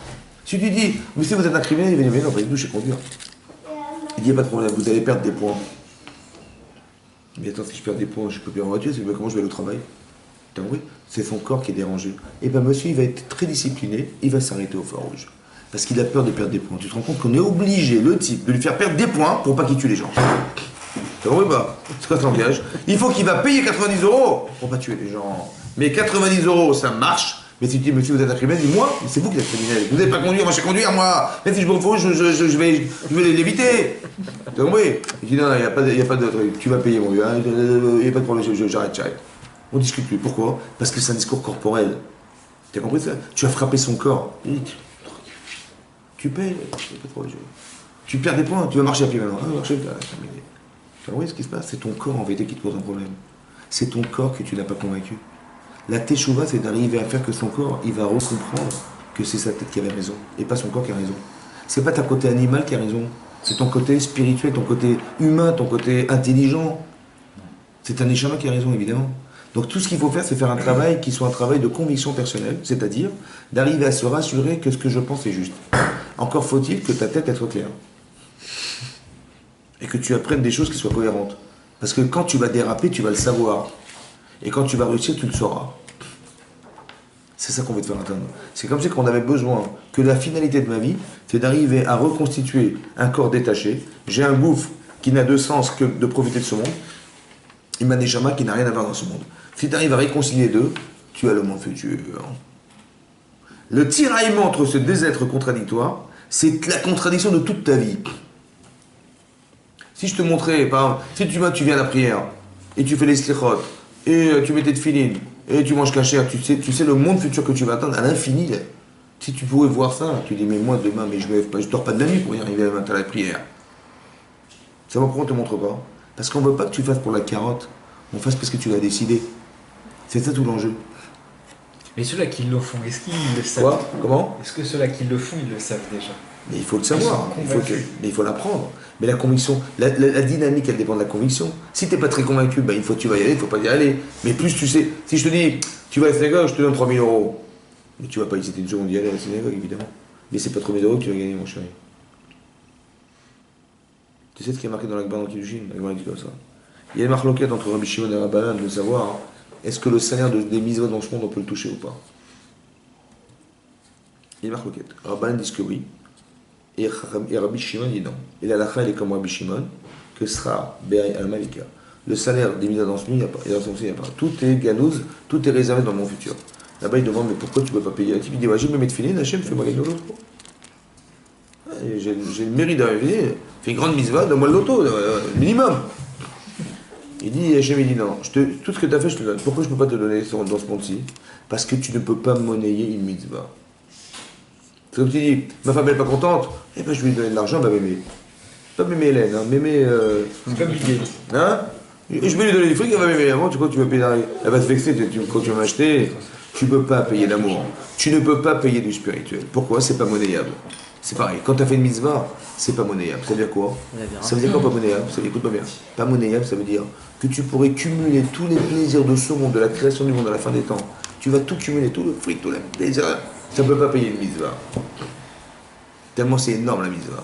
Speaker 1: Si tu dis, monsieur, vous êtes un criminel, il va dire, non, pas du tout, je sais conduire. Il dit, il n'y a pas de problème, vous allez perdre des points. Mais attends, si je perds des points, je peux plus en voiture, c'est comment je vais aller au travail? T'as compris? C'est son corps qui est dérangé. Et bien, monsieur, il va être très discipliné, il va s'arrêter au feu rouge. Parce qu'il a peur de perdre des points. Tu te rends compte qu'on est obligé, le type, de lui faire perdre des points pour pas qu'il tue les gens. T'as compris pas? C'est quoi ce langage? Il faut qu'il va payer 90 € pour pas tuer les gens. Mais 90 €, ça marche. Mais si tu dis, monsieur, vous êtes un criminel, dis-moi, c'est vous qui êtes criminel. Vous n'avez pas conduire, moi je sais conduire, moi. Même si je me fous, je vais l'éviter. T'as compris? Il dit, non, il n'y a pas de truc. Tu vas payer, mon vieux. Il n'y a pas de problème, j'arrête. On discute plus. Pourquoi? Parce que c'est un discours corporel. T'as compris ça? Tu as frappé son corps. Tu payes, pas de problème. Tu perds des points, tu vas marcher à pied maintenant. Marcher, terminé. Tu vois ce qui se passe? C'est ton corps en vérité qui te pose un problème. C'est ton corps que tu n'as pas convaincu. La teshuva, c'est d'arriver à faire que son corps, il va recomprendre que c'est sa tête qui avait raison, et pas son corps qui a raison. C'est pas ta côté animal qui a raison, c'est ton côté spirituel, ton côté humain, ton côté intelligent. C'est un neshama qui a raison, évidemment. Donc tout ce qu'il faut faire, c'est faire un travail qui soit un travail de conviction personnelle, c'est-à-dire d'arriver à se rassurer que ce que je pense est juste. Encore faut-il que ta tête soit claire. Et que tu apprennes des choses qui soient cohérentes. Parce que quand tu vas déraper, tu vas le savoir. Et quand tu vas réussir, tu le sauras. C'est ça qu'on veut te faire atteindre. C'est comme si on avait besoin que la finalité de ma vie, c'est d'arriver à reconstituer un corps détaché. J'ai un gouffre qui n'a de sens que de profiter de ce monde. Une maneshama qui n'a rien à voir dans ce monde. Si tu arrives à réconcilier les deux, tu as le monde futur. Le tiraillement entre ces deux êtres contradictoires, c'est la contradiction de toute ta vie. Si je te montrais, par exemple, si tu viens à la prière, et tu fais les slichot, et tu mets tes tefilines, et tu manges cachère, tu sais le monde futur que tu vas atteindre à l'infini. Si tu pouvais voir ça, tu dis, mais moi demain, mais je dors pas de la nuit pour y arriver à la prière. Ça va, pourquoi on ne te montre pas? Parce qu'on ne veut pas que tu fasses pour la carotte, on fasse parce que tu l'as décidé. C'est ça tout l'enjeu.
Speaker 3: Mais ceux-là qui le font, est-ce qu'ils le savent?
Speaker 1: Quoi? Comment?
Speaker 3: Est-ce que ceux-là qui le font, ils le savent déjà?
Speaker 1: Mais il faut le savoir,
Speaker 3: Ils sont
Speaker 1: mais il faut l'apprendre. Mais la conviction, la dynamique, elle dépend de la conviction. Si tu n'es pas très convaincu, une fois tu vas y aller, il ne faut pas y aller. Mais plus tu sais, si je te dis, tu vas à la synagogue, je te donne 3 000 €. Mais tu ne vas pas hésiter une seconde d'y aller à la synagogue, évidemment. Mais c'est pas 3 000 € que tu vas gagner, mon chéri. Tu sais ce qui est marqué dans la Gemara dans Kiddushin? La Gemara dit comme ça. Il y a une marloquette entre Rabbi Shimon et Rabbanan de savoir, est-ce que le salaire des mitzvot dans ce monde, on peut le toucher ou pas? Il y a une marloquette. Rabbanan disent que oui. Et Rabbi Shimon dit non. Et la halakha, elle est comme Rabbi Shimon, que sera Be'ay al-Malika. Le salaire des mitzvot dans ce monde, il n'y a pas. Et dans ce monde, il n'y a pas. Tout est galouz, tout est réservé dans le monde futur. Là-bas, il demande, mais pourquoi tu ne peux pas payer? Il dit, ouais, j'ai mes tefilines, Hachem, fais-moi gagner l'autre. J'ai le mérite d'avoir fini. Fais une grande mitzvah, donne-moi le loto, minimum. Il dit, Hachem, il dit non, tout ce que tu as fait, je te donne. Pourquoi je ne peux pas te donner dans ce monde-ci? Parce que tu ne peux pas monnayer une mitzvah. C'est comme tu dis, ma femme n'est pas contente, eh ben je vais lui donner de l'argent, elle va m'aimer. Pas m'aimer Hélène, hein, m'aimer.
Speaker 3: C'est comme Bill Gates.
Speaker 1: Hein? Et je vais lui donner du fric, elle va m'aimer. Avant, tu crois que tu vas payer l'argent? Elle va se vexer quand tu vas m'acheter. Tu ne peux pas payer l'amour. Tu ne peux pas payer du spirituel. Pourquoi? C'est pas monnayable. C'est pareil. Quand tu as fait une mitzvah, c'est pas monnayable. Ça veut dire quoi? Ça veut dire quoi pas monnayable? Ça veut dire, écoute pas bien. Pas monnayable, ça veut dire que tu pourrais cumuler tous les plaisirs de ce monde, de la création du monde à la fin des temps. Tu vas tout cumuler, tout le fric, tout le plaisir. Ça ne peut pas payer une mitzvah. Tellement c'est énorme la mitzvah.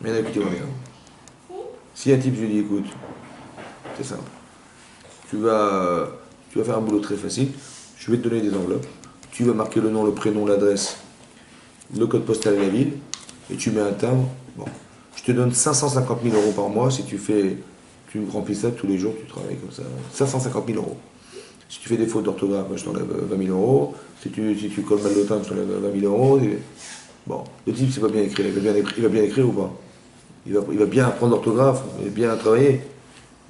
Speaker 1: Mais écoutez-moi bien. Si un type, je lui dis, écoute, c'est simple. Tu vas faire un boulot très facile. Je vais te donner des enveloppes. Tu vas marquer le nom, le prénom, l'adresse, le code postal et la ville. Et tu mets un timbre. Bon. Je te donne 550 000 € par mois si tu remplis ça tous les jours, tu travailles comme ça. 550 000 €. Si tu fais des fautes d'orthographe, je t'enlève 20 000 €. Si tu colles mal le timbre, je t'enlève 20 000 €. Bon, le type, c'est pas bien écrit. Il va bien écrire ou pas? Il va bien apprendre l'orthographe, il va bien travailler.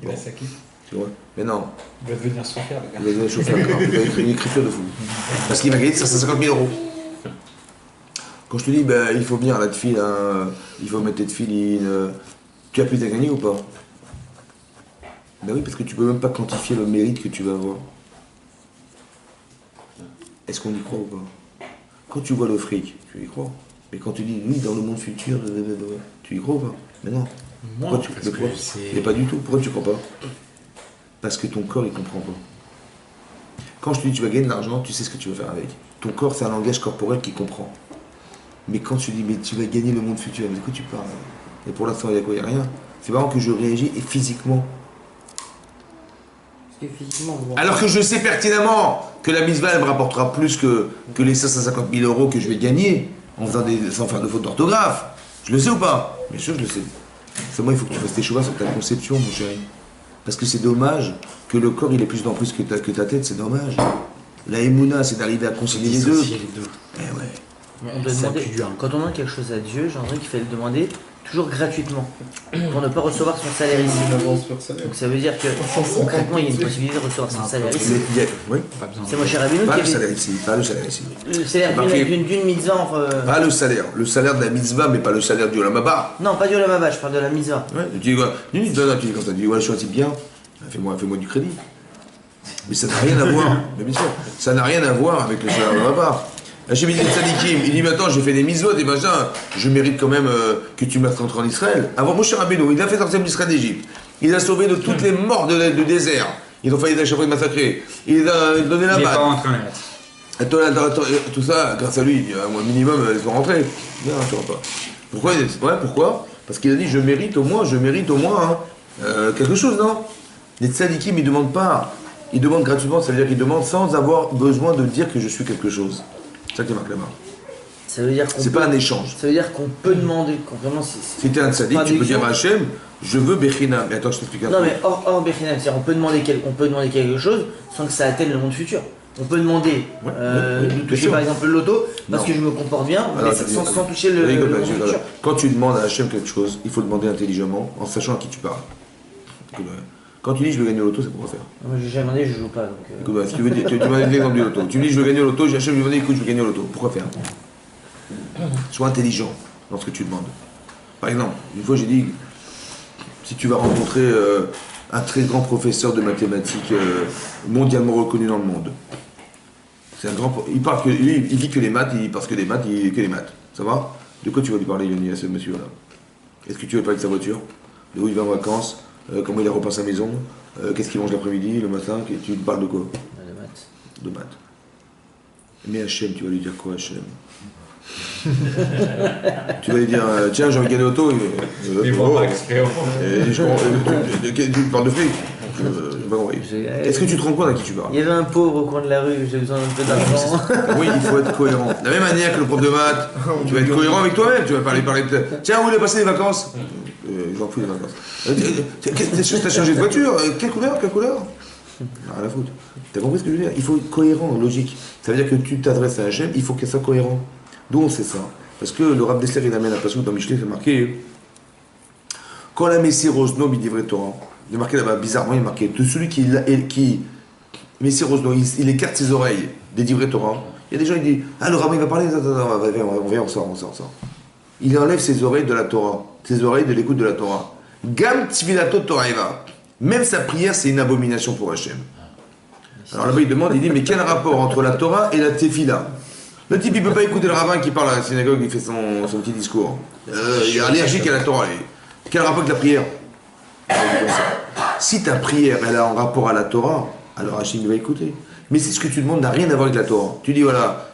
Speaker 3: Il va s'acquitter.
Speaker 1: Tu vois? Mais non.
Speaker 3: Il va devenir chauffeur, le gars.
Speaker 1: Il va devenir chauffeur, il va écrire une écriture de fou. Parce qu'il va gagner 550 000 €. Quand je te dis, ben, il faut venir à la tefile, hein, il faut mettre tes tefilines, tu as plus à gagner ou pas? Ben oui, parce que tu peux même pas quantifier le mérite que tu vas avoir. Est-ce qu'on y croit ou pas? Quand tu vois le fric, tu y crois. Mais quand tu dis, oui, dans le monde futur, tu y crois ou pas? Mais non. Pourquoi tu le crois? Mais pas du tout. Pourquoi tu crois pas? Parce que ton corps, il comprend pas. Quand je te dis, tu vas gagner de l'argent, tu sais ce que tu vas faire avec. Ton corps, c'est un langage corporel qui comprend. Mais quand tu dis, mais tu vas gagner le monde futur, mais de quoi tu parles? Et pour l'instant, il y a quoi? Il n'y a rien. C'est marrant que je réagis et physiquement. Alors que je sais pertinemment que la mitzvah, elle me rapportera plus que les 550 000 € que je vais gagner sans faire de faute d'orthographe. Je le sais ou pas? Bien sûr, je le sais. Seulement, il faut que tu fasses tes choix sur ta conception, mon chéri. Parce que c'est dommage que le corps, il est plus en plus que ta tête, c'est dommage. La émouna, c'est d'arriver à concilier les deux. Eh ouais.
Speaker 2: On doit demander, quand on demande quelque chose à Dieu, j'ai entendu qu'il fallait le demander toujours gratuitement, pour ne pas recevoir son salaire ici. Donc ça veut dire que concrètement il y a une possibilité de recevoir son salaire ici.
Speaker 1: Oui.
Speaker 2: C'est mon cher Rabbeinu qui
Speaker 1: avait... Pas le salaire ici.
Speaker 2: Le salaire d'une mitzvah.
Speaker 1: Pas le salaire. Le salaire de la mitzvah, mais pas le salaire du Olam Haba.
Speaker 2: Non, pas du Olam Haba, je parle de la mitzvah.
Speaker 1: Ouais, tu dis quoi? Tu dis comme ça, tu dis ouais, je choisis bien, fais-moi du crédit. Mais ça n'a rien à voir, mais bien sûr, ça n'a rien à voir avec le salaire de Olam Haba. Hachem il dit tzadikim, il dit maintenant j'ai fait des mitzvot, des machins, je mérite quand même que tu me rentres en Israël. Avant Moshe Rabbeinu, il a fait sortir l'Israël d'Égypte. Il a sauvé de toutes les morts du désert. Ils ont failli les échafauder massacrer. Il les a donné la
Speaker 5: Il n'est pas
Speaker 1: balle.
Speaker 5: rentré en lettre.
Speaker 1: Attends, tout ça, grâce à lui, au minimum, ils sont rentrés. Non, tu vois pas. Pourquoi pourquoi? Parce qu'il a dit, je mérite au moins quelque chose, non? Les tzadikim, ils demandent pas. Ils demandent gratuitement, ça veut dire qu'ils demandent sans avoir besoin de dire que je suis quelque chose. C'est ça qui marque là-bas.
Speaker 2: Ça veut dire qu'on
Speaker 1: C'est
Speaker 2: peut-
Speaker 1: pas un échange.
Speaker 2: Ça veut dire qu'on peut demander, vraiment,
Speaker 1: Si t'es un tzaddik, tu peux dire à Hachem, je veux Bechina. Mais attends, je t'explique un
Speaker 2: Non
Speaker 1: peu.
Speaker 2: mais hors Bechina, c'est-à-dire on peut demander quelque chose sans que ça atteigne le monde futur. On peut demander de
Speaker 1: bien
Speaker 2: toucher
Speaker 1: sûr.
Speaker 2: par exemple le loto parce
Speaker 1: Non.
Speaker 2: que je me comporte bien,
Speaker 1: Alors,
Speaker 2: mais sans toucher le
Speaker 1: Rigole
Speaker 2: monde
Speaker 1: pas,
Speaker 2: futur.
Speaker 1: voilà. Quand tu demandes à Hachem quelque chose, il faut demander intelligemment, en sachant à qui tu parles. Quand tu dis je veux gagner au loto, c'est pour quoi faire?
Speaker 2: Moi j'ai jamais demandé, je joue pas. Donc,
Speaker 1: Écoute, voilà, si tu veux dire, tu m'as donné l'exemple du loto. Tu me dis je veux gagner au loto, j'ai Hachem, je lui demande écoute, je veux gagner au loto. Pourquoi faire? Sois intelligent dans ce que tu demandes. Par exemple, une fois j'ai dit, si tu vas rencontrer un très grand professeur de mathématiques mondialement reconnu dans le monde, c'est un grand, il parle que, lui, il dit que les maths, il pense que les maths, que les maths. Ça va? De quoi tu vas lui parler, Yoni, à ce monsieur-là? Est-ce que tu veux parler de sa voiture? De où il va en vacances? Comment il a repeint sa maison? Qu'est-ce qu'il mange l'après-midi, le matin? Tu lui parles de quoi?
Speaker 2: de maths.
Speaker 1: De maths. Mais Hachem, tu vas lui dire quoi, Hachem? Tu vas lui dire, tiens, j'ai envie de gagner l'auto.
Speaker 5: Il voit pas exprès au fond.
Speaker 1: Tu parles de fric. J'ai pas compris. Est-ce que tu te rends compte à qui tu parles?
Speaker 2: Il y avait un pauvre au coin de la rue, j'ai besoin d'un peu d'argent.
Speaker 1: Oui, il faut être cohérent. De la même manière que le prof de maths, tu vas être cohérent avec toi-même. Tu vas parler de. Tiens, où il a passé les vacances? Je m'en fous des vacances. T'as changé de voiture? Quelle couleur? Rien à foutre. T'as compris ce que je veux dire? Il faut être cohérent, logique. Ça veut dire que tu t'adresses à Hachem, il faut qu'elle soit cohérent. D'où on sait ça? Parce que le Rav Dessler, il amène un passage dans Michelet, c'est marqué quand la Messire Rosno bidivrait Torah. Il est marqué là-bas, bizarrement, il est marqué de celui qui Messire Rosno, il écarte ses oreilles des divrei Torah. Il y a des gens qui disent ah, le rabbin il va parler, on sort. Il enlève ses oreilles de la Torah, ses oreilles de l'écoute de la Torah. Gam tfilato Torah. Même sa prière, c'est une abomination pour Hachem. Alors là-bas, il demande, il dit, mais quel rapport entre la Torah et la tefila? Le type, il ne peut pas écouter le rabbin qui parle à la synagogue, il fait son petit discours. Il est allergique à la Torah. Quel rapport avec la prière? Si ta prière, elle a un rapport à la Torah, alors Hachem va écouter. Mais si ce que tu demandes n'a rien à voir avec la Torah, tu dis voilà,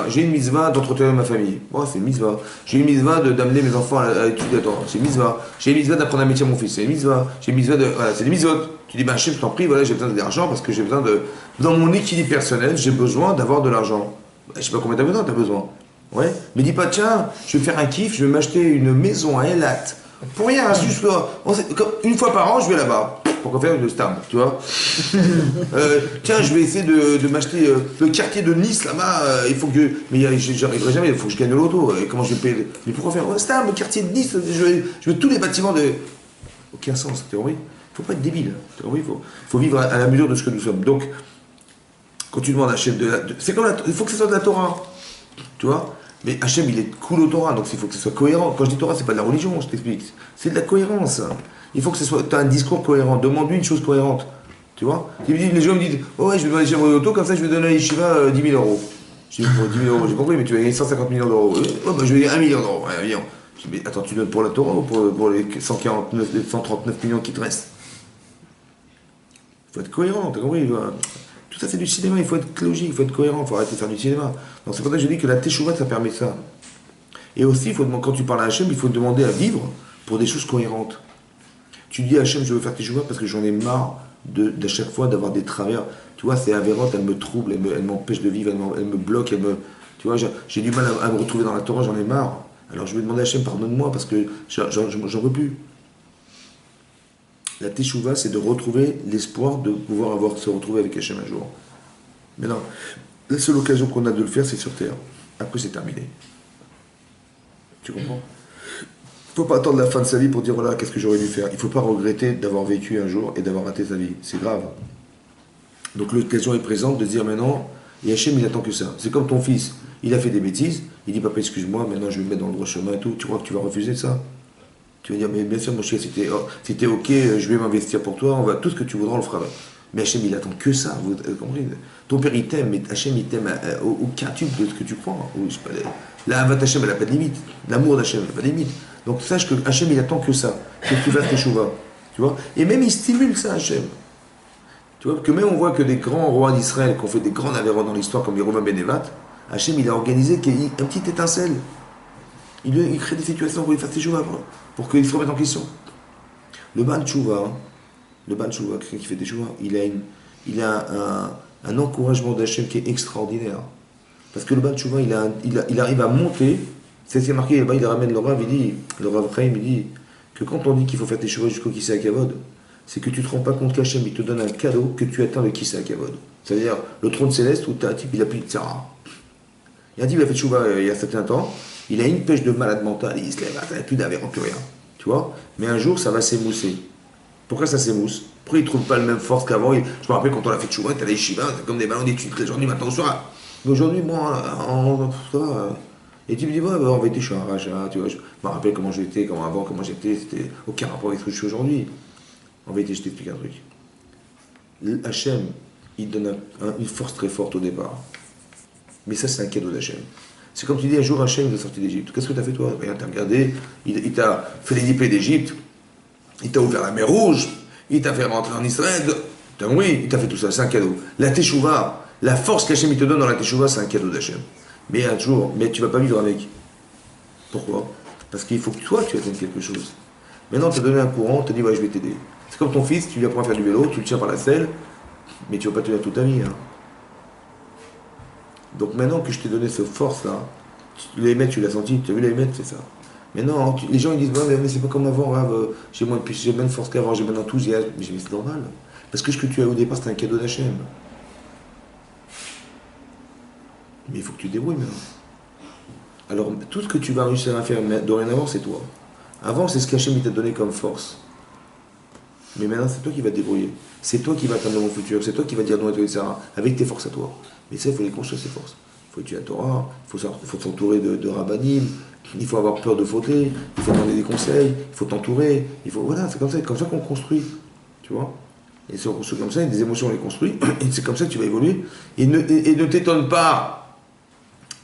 Speaker 1: j'ai une mitzvah d'entretenir ma famille. Bon, c'est une mitzvah. J'ai une mitzvah d'amener mes enfants à l'étude de la Torah. C'est une mitzvah. J'ai une mitzvah d'apprendre un métier à mon fils. C'est une mitzvah. J'ai une mitzvah de. Voilà, c'est des mitzvot. Tu dis, ben, Hachem, je t'en prie, voilà, j'ai besoin d'argent parce que j'ai besoin de. Dans mon équilibre personnel, j'ai besoin d'avoir de l'argent. Je sais pas combien t'as besoin. Ouais. Mais dis pas, tiens, je vais faire un kiff, je vais m'acheter une maison à Elat. Pour rien, juste une fois par an, je vais là-bas. Pourquoi faire le stam, tu vois? Tiens, je vais essayer de m'acheter le quartier de Nice là-bas. Il faut que. Mais j'arriverai jamais, il faut que je gagne l'auto. Comment je vais payer? Mais pourquoi faire stam, le quartier de Nice? Je veux tous les bâtiments de. Aucun sens, t'as compris? Il faut pas être débile. T'as compris? Il faut vivre à la mesure de ce que nous sommes. Donc, quand tu demandes à Hachem c'est comme il faut que ce soit de la Torah. Tu vois? Mais Hachem, il est cool au Torah, donc il faut que ce soit cohérent. Quand je dis Torah, c'est pas de la religion, je t'explique. C'est de la cohérence. Il faut que ce soit. Tu as un discours cohérent. Demande-lui une chose cohérente. Tu vois? Les gens me disent oh ouais, je vais demander chez mon auto, comme ça je vais donner à Yeshiva 10 000 euros. Je dis pour 10 000 euros, j'ai compris, mais tu vas gagner 150 millions d'euros. Oh, bah, je vais gagner 1 million d'euros. Ouais, 1 million. Je dis mais attends, tu donnes pour la Torah ou pour les 139 millions qui te restent? Il faut être cohérent, t'as compris? Tout ça c'est du cinéma, il faut être logique, il faut être cohérent, il faut arrêter de faire du cinéma. Donc c'est pour ça que je dis que la teshuva ça permet ça. Et aussi, quand tu parles à Hachem, il faut demander à vivre pour des choses cohérentes. Tu dis à Hachem, je veux faire teshuva parce que j'en ai marre de chaque fois d'avoir des travers. Tu vois, c'est avérantes, elle me trouble, elle m'empêche de vivre, elle me bloque, tu vois, j'ai du mal à me retrouver dans la Torah, j'en ai marre. Alors je vais demander à Hachem, pardonne-moi parce que j'en veux plus. La teshuva, c'est de retrouver l'espoir de pouvoir se retrouver avec Hachem un jour. Mais non, la seule occasion qu'on a de le faire, c'est sur Terre. Après, c'est terminé. Tu comprends? Il ne faut pas attendre la fin de sa vie pour dire, voilà, qu'est-ce que j'aurais dû faire. Il ne faut pas regretter d'avoir vécu un jour et d'avoir raté sa vie. C'est grave. Donc l'occasion est présente de dire maintenant, et Hachem, il attend que ça. C'est comme ton fils. Il a fait des bêtises. Il dit, papa, excuse-moi, maintenant je vais me mettre dans le droit chemin et tout. Tu crois que tu vas refuser ça? Tu vas dire, mais bien sûr, mon chien, c'était ok, je vais m'investir pour toi, tout ce que tu voudras, on le fera. Mais Hachem, il attend que ça, vous comprenez? Ton père, il t'aime, mais Hachem, il t'aime au quintuple de ce que tu crois. La Havat Hachem, elle n'a pas de limite. L'amour d'Hachem, elle n'a pas de limite. Donc sache que Hachem, il attend que ça, que tu fasses tes chouvas. Tu vois? Et même, il stimule ça, Hachem. Tu vois, que même on voit que des grands rois d'Israël qui ont fait des grands avérots dans l'histoire, comme les Romains Bénévat, Hachem, il a organisé qu'il y ait une petite étincelle. Il crée des situations pour les faire teshuva, pour qu'ils se remettent en question. Le Baal Tshuva, quelqu'un qui fait teshuva, il a un encouragement d'Hachem qui est extraordinaire. Parce que le Baal Tshuva, il arrive à monter, c'est ce qui est marqué là-bas, il ramène le Rav, le Rav Chaim, il dit que quand on dit qu'il faut faire teshuva jusqu'au Kisei Hakavod, c'est que tu ne te rends pas compte qu'Hachem, il te donne un cadeau que tu atteins le Kisei Hakavod. C'est-à-dire le trône céleste où tu as un type, il a plus de tsara. Il y a un type, il a fait teshuva il y a certain temps, il a une pêche de malade mental, il se lève, il n'a plus d'avéron, plus rien. Tu vois. Mais un jour, ça va s'émousser. Pourquoi ça s'émousse? Pourquoi il ne trouve pas la même force qu'avant? Je me rappelle quand on a fait teshuva, tu allais Shiva, c'est comme des ballons d'études, aujourd'hui, maintenant, au soir. Mais aujourd'hui, moi, ça va. Et tu me dis, ouais, en vérité, je suis un raja, tu vois. Je me rappelle comment j'étais, comment j'étais, c'était aucun rapport avec ce que je suis aujourd'hui. En vérité, je t'explique un truc. Hachem, il donne une force très forte au départ. Mais ça, c'est un cadeau d'Hachem. C'est comme tu dis, un jour, Hachem nous a sorti d'Égypte. Qu'est-ce que tu as fait, toi? Rien, t'as regardé, il t'a fait l'édipé d'Égypte, il t'a ouvert la mer Rouge, il t'a fait rentrer en Israël, oui, il t'a fait tout ça, c'est un cadeau. La Teshuvah, la force qu'Hachem il te donne dans la Teshuvah, c'est un cadeau d'Hachem. Mais un jour, tu ne vas pas vivre avec. Pourquoi? Parce qu'il faut que toi, tu atteignes quelque chose. Maintenant, tu as donné un courant, tu as dit, ouais, je vais t'aider. C'est comme ton fils, tu lui apprends à faire du vélo, tu le tiens par la selle, mais tu ne vas pas tenir toute ta vie. Hein. Donc maintenant que je t'ai donné cette force-là, l'émettre, tu l'as senti, tu as vu l'émettre, c'est ça. Maintenant, les gens ils disent, ouais, mais c'est pas comme avant, Rav, j'ai moins de force qu'avant, j'ai moins d'enthousiasme. Mais c'est normal. Parce que ce que tu as au départ, c'était un cadeau d'Hachem. Mais il faut que tu te débrouilles maintenant. Alors, tout ce que tu vas réussir à faire dorénavant, c'est toi. Avant, c'est ce qu'Hachem t'a donné comme force. Mais maintenant, c'est toi qui vas te débrouiller. C'est toi qui vas atteindre mon futur. C'est toi qui vas dire non à toi, etc. Avec tes forces à toi. Mais ça, il faut les construire, ces forces. Il faut étudier la Torah, il faut s'entourer de rabbanim, il faut avoir peur de fauter, il faut demander des conseils, il faut t'entourer. Voilà, c'est comme ça qu'on construit. Tu vois? Et si on construit comme ça, des émotions, on les construit. Et c'est comme ça que tu vas évoluer. Et ne t'étonne pas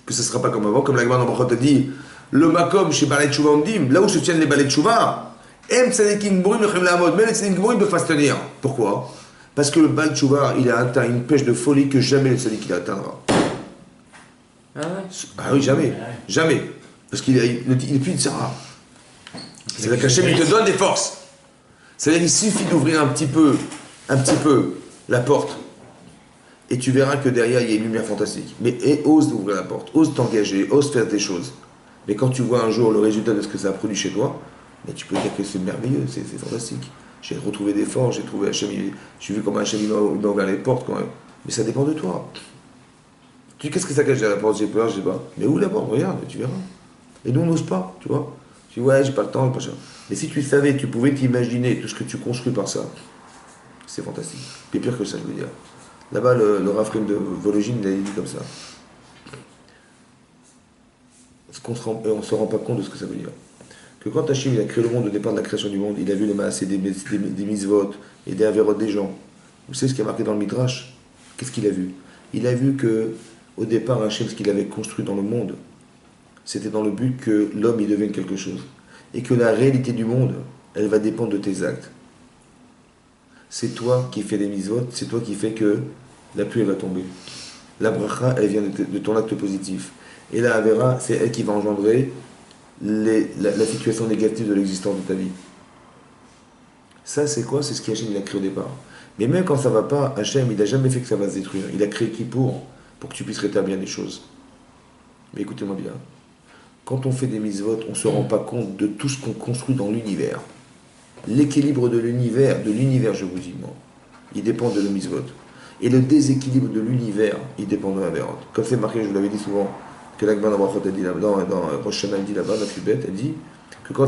Speaker 1: que ce ne sera pas comme avant. Comme la Gemara dans Brachot a dit, le makom chez Balei Tshuva Omdim, là où se tiennent les Balei Tshuva, même les tzadikim ne peuvent pas se tenir. Pourquoi? Parce que le Baal Tshuva, il a atteint une pêche de folie que jamais le tzadik il atteindra.
Speaker 2: Ah ouais?
Speaker 1: Ah oui, jamais. Jamais. Parce qu'il est plus de Sarah. C'est-à-dire qu'Hachem, il te donne des forces. C'est-à-dire qu'il suffit d'ouvrir un petit peu la porte. Et tu verras que derrière, il y a une lumière fantastique. Mais ose ouvrir la porte, ose t'engager, ose faire des choses. Mais quand tu vois un jour le résultat de ce que ça a produit chez toi, mais tu peux dire que c'est merveilleux, c'est fantastique. J'ai retrouvé des forces, j'ai trouvé Hachem, j'ai vu comment Hachem m'a ouvert les portes quand même. Mais ça dépend de toi. Tu dis, qu'est-ce que ça cache derrière la porte? J'ai peur, je sais pas. Mais ouvre la porte, regarde, tu verras. Et nous, on n'ose pas, tu vois. Tu dis, ouais, j'ai pas le temps, j'ai pas ça. Mais si tu savais, tu pouvais t'imaginer tout ce que tu construis par ça, c'est fantastique. Puis pire que ça, je veux dire. Là-bas, le Rav Chaim de Vologine, il a dit comme ça. On ne se rend pas compte de ce que ça veut dire. Que quand Hachem il a créé le monde au départ de la création du monde, il a vu les maasés des mitzvot et des avérotes des gens. Vous savez ce qui est marqué dans le Midrash? Qu'est-ce qu'il a vu? Il a vu que, au départ, Hachem, ce qu'il avait construit dans le monde, c'était dans le but que l'homme il devienne quelque chose. Et que la réalité du monde, elle va dépendre de tes actes. C'est toi qui fais des mitzvot, c'est toi qui fais que la pluie elle va tomber. La bracha, elle vient de ton acte positif. Et la avera, c'est elle qui va engendrer la situation négative de l'existence de ta vie. Ça, c'est quoi? C'est ce qu'Hachem il a créé au départ. Mais même quand ça ne va pas, Hachem, il n'a jamais fait que ça va se détruire. Il a créé qui pour que tu puisses rétablir les choses. Mais écoutez-moi bien. Quand on fait des mitzvot, on ne se rend pas compte de tout ce qu'on construit dans l'univers. L'équilibre de l'univers, je vous dis, moi, il dépend de nos mitzvot. Et le déséquilibre de l'univers, il dépend de la vérité. Comme c'est marqué, je vous l'avais dit souvent, que l'Agman Abrachot a dit là-bas, dans Rosh Hashanah, elle dit là-bas, la Fubet, elle dit que quand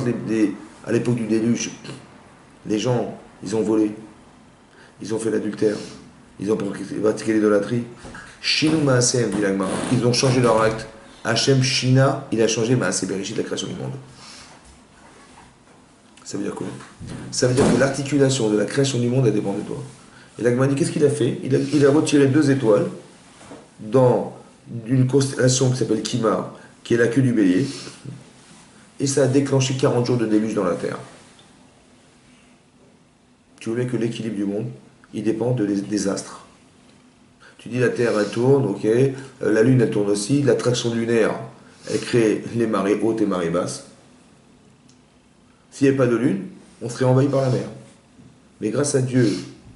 Speaker 1: à l'époque du déluge, les gens, ils ont volé, ils ont fait l'adultère, ils ont pratiqué l'idolâtrie, Shinu Maaseh, dit l'Agman, ils ont changé leur acte. Hachem Shina, il a changé Maaseh Bereshit, la création du monde. Ça veut dire quoi? Ça veut dire que l'articulation de la création du monde, elle dépend de toi. Et l'Agman dit, qu'est-ce qu'il a fait? Il a retiré 2 étoiles dans une constellation qui s'appelle Kimar, qui est la queue du bélier, et ça a déclenché 40 jours de déluge dans la terre. Tu vois bien que l'équilibre du monde, il dépend des astres. Tu dis la Terre, elle tourne, ok, la Lune, elle tourne aussi, l'attraction lunaire, elle crée les marées hautes et marées basses. S'il n'y avait pas de Lune, on serait envahi par la mer. Mais grâce à Dieu,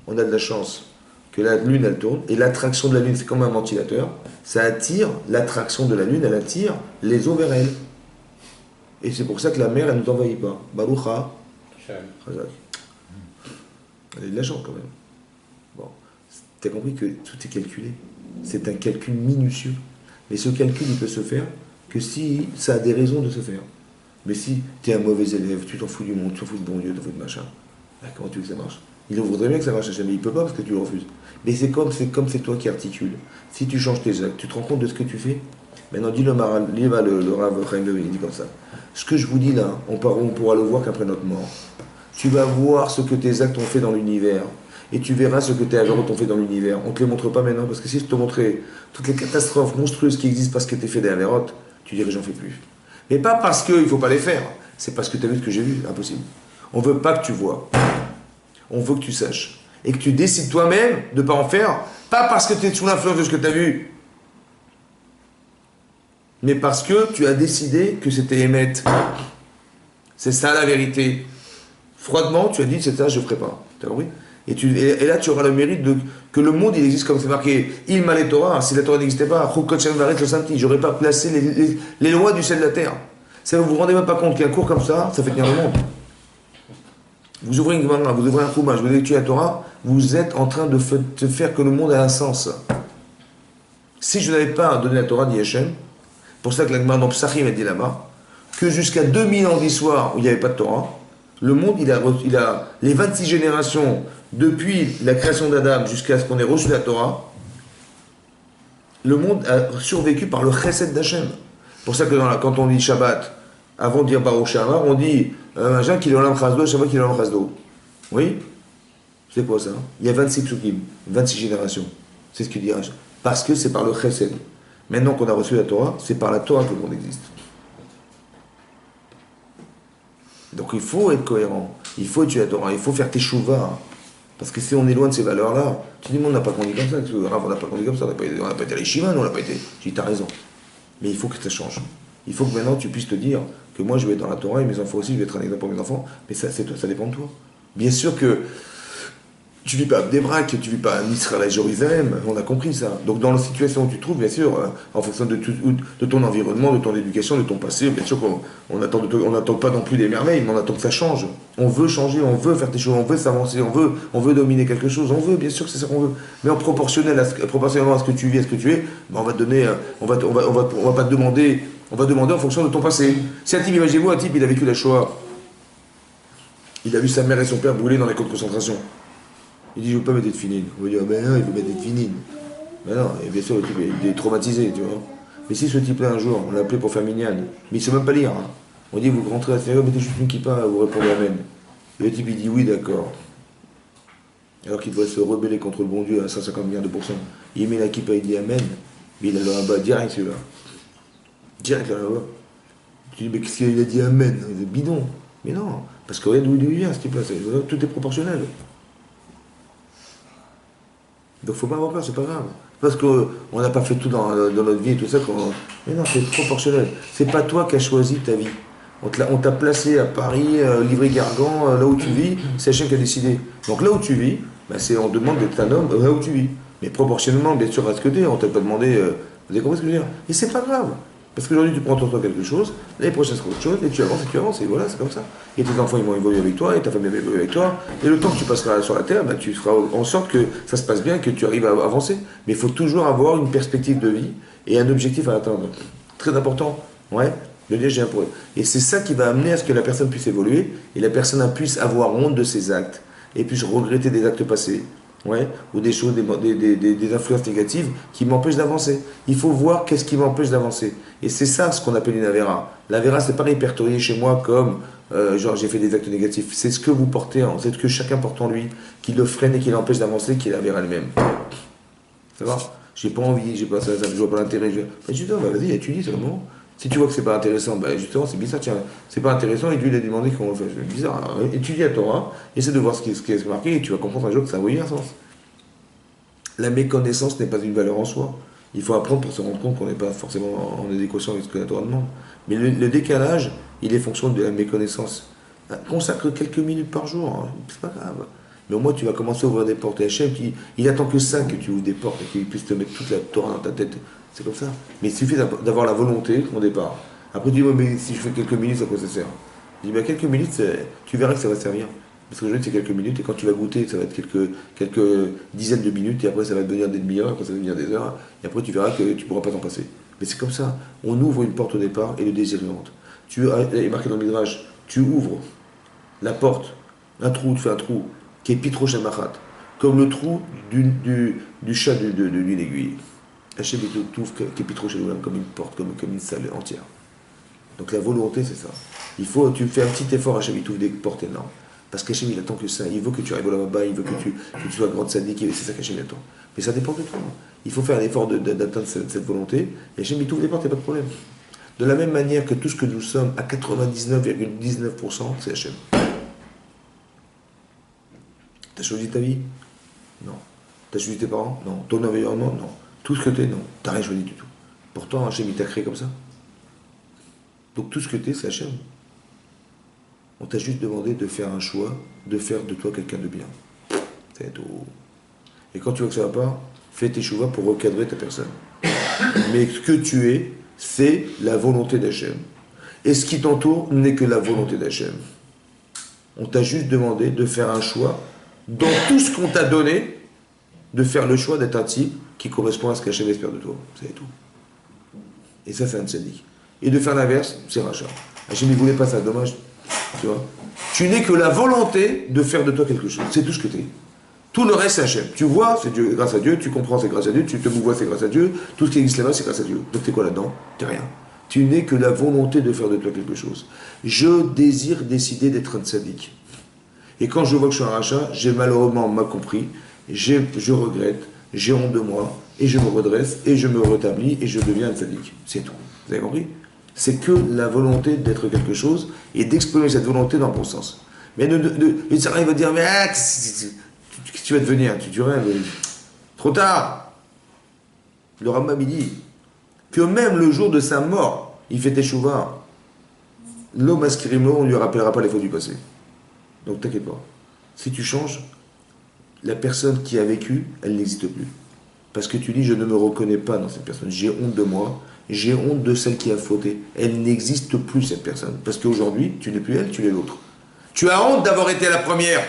Speaker 1: on a de la chance que la Lune, elle tourne, et l'attraction de la Lune, c'est comme un ventilateur, ça attire, l'attraction de la Lune, elle attire les eaux vers elle. Et c'est pour ça que la mer, elle ne nous envahit pas. Barucha. Chazak. Elle a de la chance quand même. Bon. Tu as compris que tout est calculé. C'est un calcul minutieux. Mais ce calcul, il peut se faire que si ça a des raisons de se faire. Mais si tu es un mauvais élève, tu t'en fous du monde, tu t'en fous de bon Dieu, tu t'en fous de machin, comment tu veux que ça marche? Il voudrait bien que ça marche, mais il ne peut pas parce que tu le refuses. Mais c'est c'est toi qui articule. Si tu changes tes actes, tu te rends compte de ce que tu fais? Maintenant, dit le Rav Chaim Louis, il dit comme ça. Ce que je vous dis là, on pourra le voir qu'après notre mort. Tu vas voir ce que tes actes ont fait dans l'univers. Et tu verras ce que tes avérots ont fait dans l'univers. On ne te les montre pas maintenant, parce que si je te montrais toutes les catastrophes monstrueuses qui existent parce que tu es fait des avérotes, tu dirais j'en fais plus. Mais pas parce qu'il ne faut pas les faire, c'est parce que tu as vu ce que j'ai vu, impossible. On ne veut pas que tu vois. On veut que tu saches. Et que tu décides toi-même de ne pas en faire, pas parce que tu es sous l'influence de ce que tu as vu, mais parce que tu as décidé que c'était émettre. C'est ça la vérité. Froidement, tu as dit c'est ça, je ne ferai pas. Tu as compris? Et là, tu auras le mérite que le monde, il existe comme c'est marqué. Il m'a les Torah, si la Torah n'existait pas, j'aurais pas placé les lois du ciel de la terre. Ça, vous vous rendez même pas compte qu'un cours comme ça fait tenir le monde. Vous ouvrez une Gemara, vous ouvrez un Chumash, vous étudiez la Torah, vous êtes en train de faire que le monde a un sens. Si je n'avais pas donné la Torah d'Yachem, pour ça que la Gemara dans Psachim a dit là-bas, que jusqu'à 2000 ans d'histoire où il n'y avait pas de Torah, le monde, il a les 26 générations, depuis la création d'Adam jusqu'à ce qu'on ait reçu la Torah, le monde a survécu par le chesed d'Hachem. C'est pour ça que quand on dit Shabbat, avant de dire Baruch She'amar, on dit Machin qui l'olam chasdo, Shabbat qui l'olam chasdo. Oui? C'est quoi ça? Il y a 26 psukim, 26 générations. C'est ce qu'il dit Hachem. Parce que c'est par le chesed. Maintenant qu'on a reçu la Torah, c'est par la Torah que le monde existe. Donc il faut être cohérent, il faut étudier la Torah, il faut faire tes chouvas. Parce que si on est loin de ces valeurs-là, tu dis, mais on n'a pas grandi comme ça, on n'a pas grandi comme ça, on n'a pas été à l'Yeshiva, on n'a pas été. Je dis, t'as raison. Mais il faut que ça change. Il faut que maintenant tu puisses te dire que moi je vais être dans la Torah et mes enfants aussi, je vais être un exemple pour mes enfants, mais ça, c'est toi, ça dépend de toi. Bien sûr que tu ne vis pas à Bnei-Brak, tu ne vis pas à Israël à Jérusalem, on a compris ça. Donc dans la situation où tu te trouves, bien sûr, en fonction de ton environnement, de ton éducation, de ton passé, bien sûr qu'on n'attend pas non plus des merveilles, mais on attend que ça change. On veut changer, on veut faire des choses, on veut s'avancer, on veut dominer quelque chose, on veut, bien sûr que c'est ça qu'on veut. Mais en proportionnellement à ce que tu vis, à ce que tu es, ben on va te donner, on va pas te demander, on va demander en fonction de ton passé. Si un type, imaginez-vous, un type, il a vécu la Shoah, il a vu sa mère et son père brûler dans les camps de concentration. Il dit, je ne veux pas mettre de finine. On va dire, ben non, il veut mettre des finines. Ben non, et bien sûr, le type il est traumatisé, tu vois. Mais si ce type-là, un jour, on l'a appelé pour faire mignonne, mais il ne sait même pas lire. Hein. On dit, vous rentrez à l'extérieur, mettez juste une kippa, vous répondez Amen. Et le type, il dit, oui, d'accord. Alors qu'il doit se rebeller contre le bon Dieu à 150 milliards de pourcents. Il met la kippa, il dit Amen. Mais il a là-bas, direct celui-là. Direct là-bas. Tu dis, mais qu'est-ce qu'il a dit Amen? Il est bidon. Mais non, parce que regarde d'où il vient, ce type-là. Tout est proportionnel. Donc faut pas avoir peur, c'est pas grave. Parce qu'on n'a pas fait tout dans notre vie et tout ça. Mais non, c'est proportionnel. C'est pas toi qui as choisi ta vie. On t'a placé à Paris, Livry-Gargan, là où tu vis, c'est Hachem qui a décidé. Donc là où tu vis, ben on te demande d'être un homme là où tu vis. Mais proportionnellement, bien sûr, à ce que tu es, on t'a pas demandé. Vous avez compris ce que je veux dire? Et c'est pas grave. Parce qu'aujourd'hui, tu prends toi quelque chose, l'année prochaine, c'est autre chose, et tu avances, et voilà, c'est comme ça. Et tes enfants, ils vont évoluer avec toi, et ta famille va évoluer avec toi, et le temps que tu passeras sur la terre, ben, tu feras en sorte que ça se passe bien, que tu arrives à avancer. Mais il faut toujours avoir une perspective de vie et un objectif à atteindre. Très important, ouais, de dire j'ai un problème. Et c'est ça qui va amener à ce que la personne puisse évoluer, et la personne puisse avoir honte de ses actes, et puisse regretter des actes passés. Ouais, ou des choses, des influences négatives qui m'empêchent d'avancer. Il faut voir qu'est-ce qui m'empêche d'avancer. Et c'est ça ce qu'on appelle une avéra. L'avéra, c'est pas répertorié chez moi comme genre j'ai fait des actes négatifs. C'est ce que vous portez, c'est ce que chacun porte en lui, qui le freine et qui l'empêche d'avancer, qui est l'avéra elle-même. Ça va? J'ai pas envie, j'ai pas ça, je vois pas l'intérêt. Justement, vas-y, étudie, c'est le moment. Si tu vois que c'est pas intéressant, ben justement, c'est bizarre, tiens, c'est pas intéressant, et lui, il a demandé comment on le fait. C'est bizarre. Étudie la Torah, essaie de voir ce qui est marqué, et tu vas comprendre un jour que ça a un sens. La méconnaissance n'est pas une valeur en soi. Il faut apprendre pour se rendre compte qu'on n'est pas forcément en adéquation avec ce que la Torah demande. Mais le décalage, il est fonction de la méconnaissance. Consacre quelques minutes par jour, hein, c'est pas grave. Mais au moins, tu vas commencer à ouvrir des portes. Et Hachem, il attend que ça, que tu ouvres des portes et qu'il puisse te mettre toute la Torah dans ta tête. C'est comme ça. Mais il suffit d'avoir la volonté au départ. Après, tu dis, ouais, mais si je fais quelques minutes, à quoi ça sert? Je dis, bah, quelques minutes, tu verras que ça va servir. Parce que je dis, c'est quelques minutes, et quand tu vas goûter, ça va être quelques dizaines de minutes, et après, ça va devenir des demi-heures, après, ça va devenir des heures, et après, tu verras que tu ne pourras pas t'en passer. Mais c'est comme ça. On ouvre une porte au départ, et le désir rentre. Il est marqué dans le Midrash, tu ouvres la porte, un trou, tu fais un trou, qui est pitro shamachat, comme le trou du chat d'une aiguille. Hachem t'ouvre qui est pitro shamachat, comme une porte, comme une salle entière. Donc la volonté, c'est ça. Tu fais un petit effort, Hachem, il t'ouvre des portes énormes. Parce qu'Hachem, il attend que ça. Il veut que tu arrives là-bas, il veut que tu sois grande sadique, c'est ça qu'Hachem attend. Mais ça dépend de toi. Il faut faire l'effort d'atteindre cette volonté. Et Hachem, il t'ouvre les portes, il n'y a pas de problème. De la même manière que tout ce que nous sommes, à 99,19%, c'est Hachem. T'as choisi ta vie? Non. T'as choisi tes parents? Non. Ton environnement? Non. Tout ce que t'es? Non. T'as rien choisi du tout. Pourtant, Hachem, il t'a créé comme ça. Donc tout ce que t'es, c'est Hachem. On t'a juste demandé de faire un choix, de faire de toi quelqu'un de bien. C'est tout. Et quand tu vois que ça va pas, fais tes choix pour recadrer ta personne. Mais ce que tu es, c'est la volonté d'Hachem. Et ce qui t'entoure n'est que la volonté d'Hachem. On t'a juste demandé de faire un choix, dans tout ce qu'on t'a donné, de faire le choix d'être un type qui correspond à ce qu'Hachem espère de toi. C'est tout. Et ça, c'est un tzaddik. Et de faire l'inverse, c'est rachat. Hachem ne voulait pas ça, dommage. Tu vois, tu n'es que la volonté de faire de toi quelque chose. C'est tout ce que tu es. Tout le reste, c'est Hachem. Tu vois, c'est Dieu, grâce à Dieu. Tu comprends, c'est grâce à Dieu. Tu te mouvois, c'est grâce à Dieu. Tout ce qui existe là-bas, c'est grâce à Dieu. Donc, t'es quoi là-dedans? T'es rien. Tu n'es que la volonté de faire de toi quelque chose. Je désire décider d'être un tzaddik. Et quand je vois que je suis un rachat, j'ai malheureusement mal compris. Je regrette. J'ai honte de moi. Et je me redresse. Et je me rétablis. Et je deviens un tzaddik. C'est tout. Vous avez compris? C'est que la volonté d'être quelque chose et d'exprimer cette volonté dans le bon sens. Mais il va dire, mais qu'est-ce que tu vas devenir? Tu rêves. Trop tard. Le Rambam dit que même le jour de sa mort, il fait teshuva. L'homme askirimo, on ne lui rappellera pas les fautes du passé. Donc t'inquiète pas. Si tu changes, la personne qui a vécu, elle n'existe plus. Parce que tu dis, je ne me reconnais pas dans cette personne. J'ai honte de moi. J'ai honte de celle qui a fauté. Elle n'existe plus, cette personne. Parce qu'aujourd'hui, tu n'es plus elle, tu es l'autre. Tu as honte d'avoir été la première.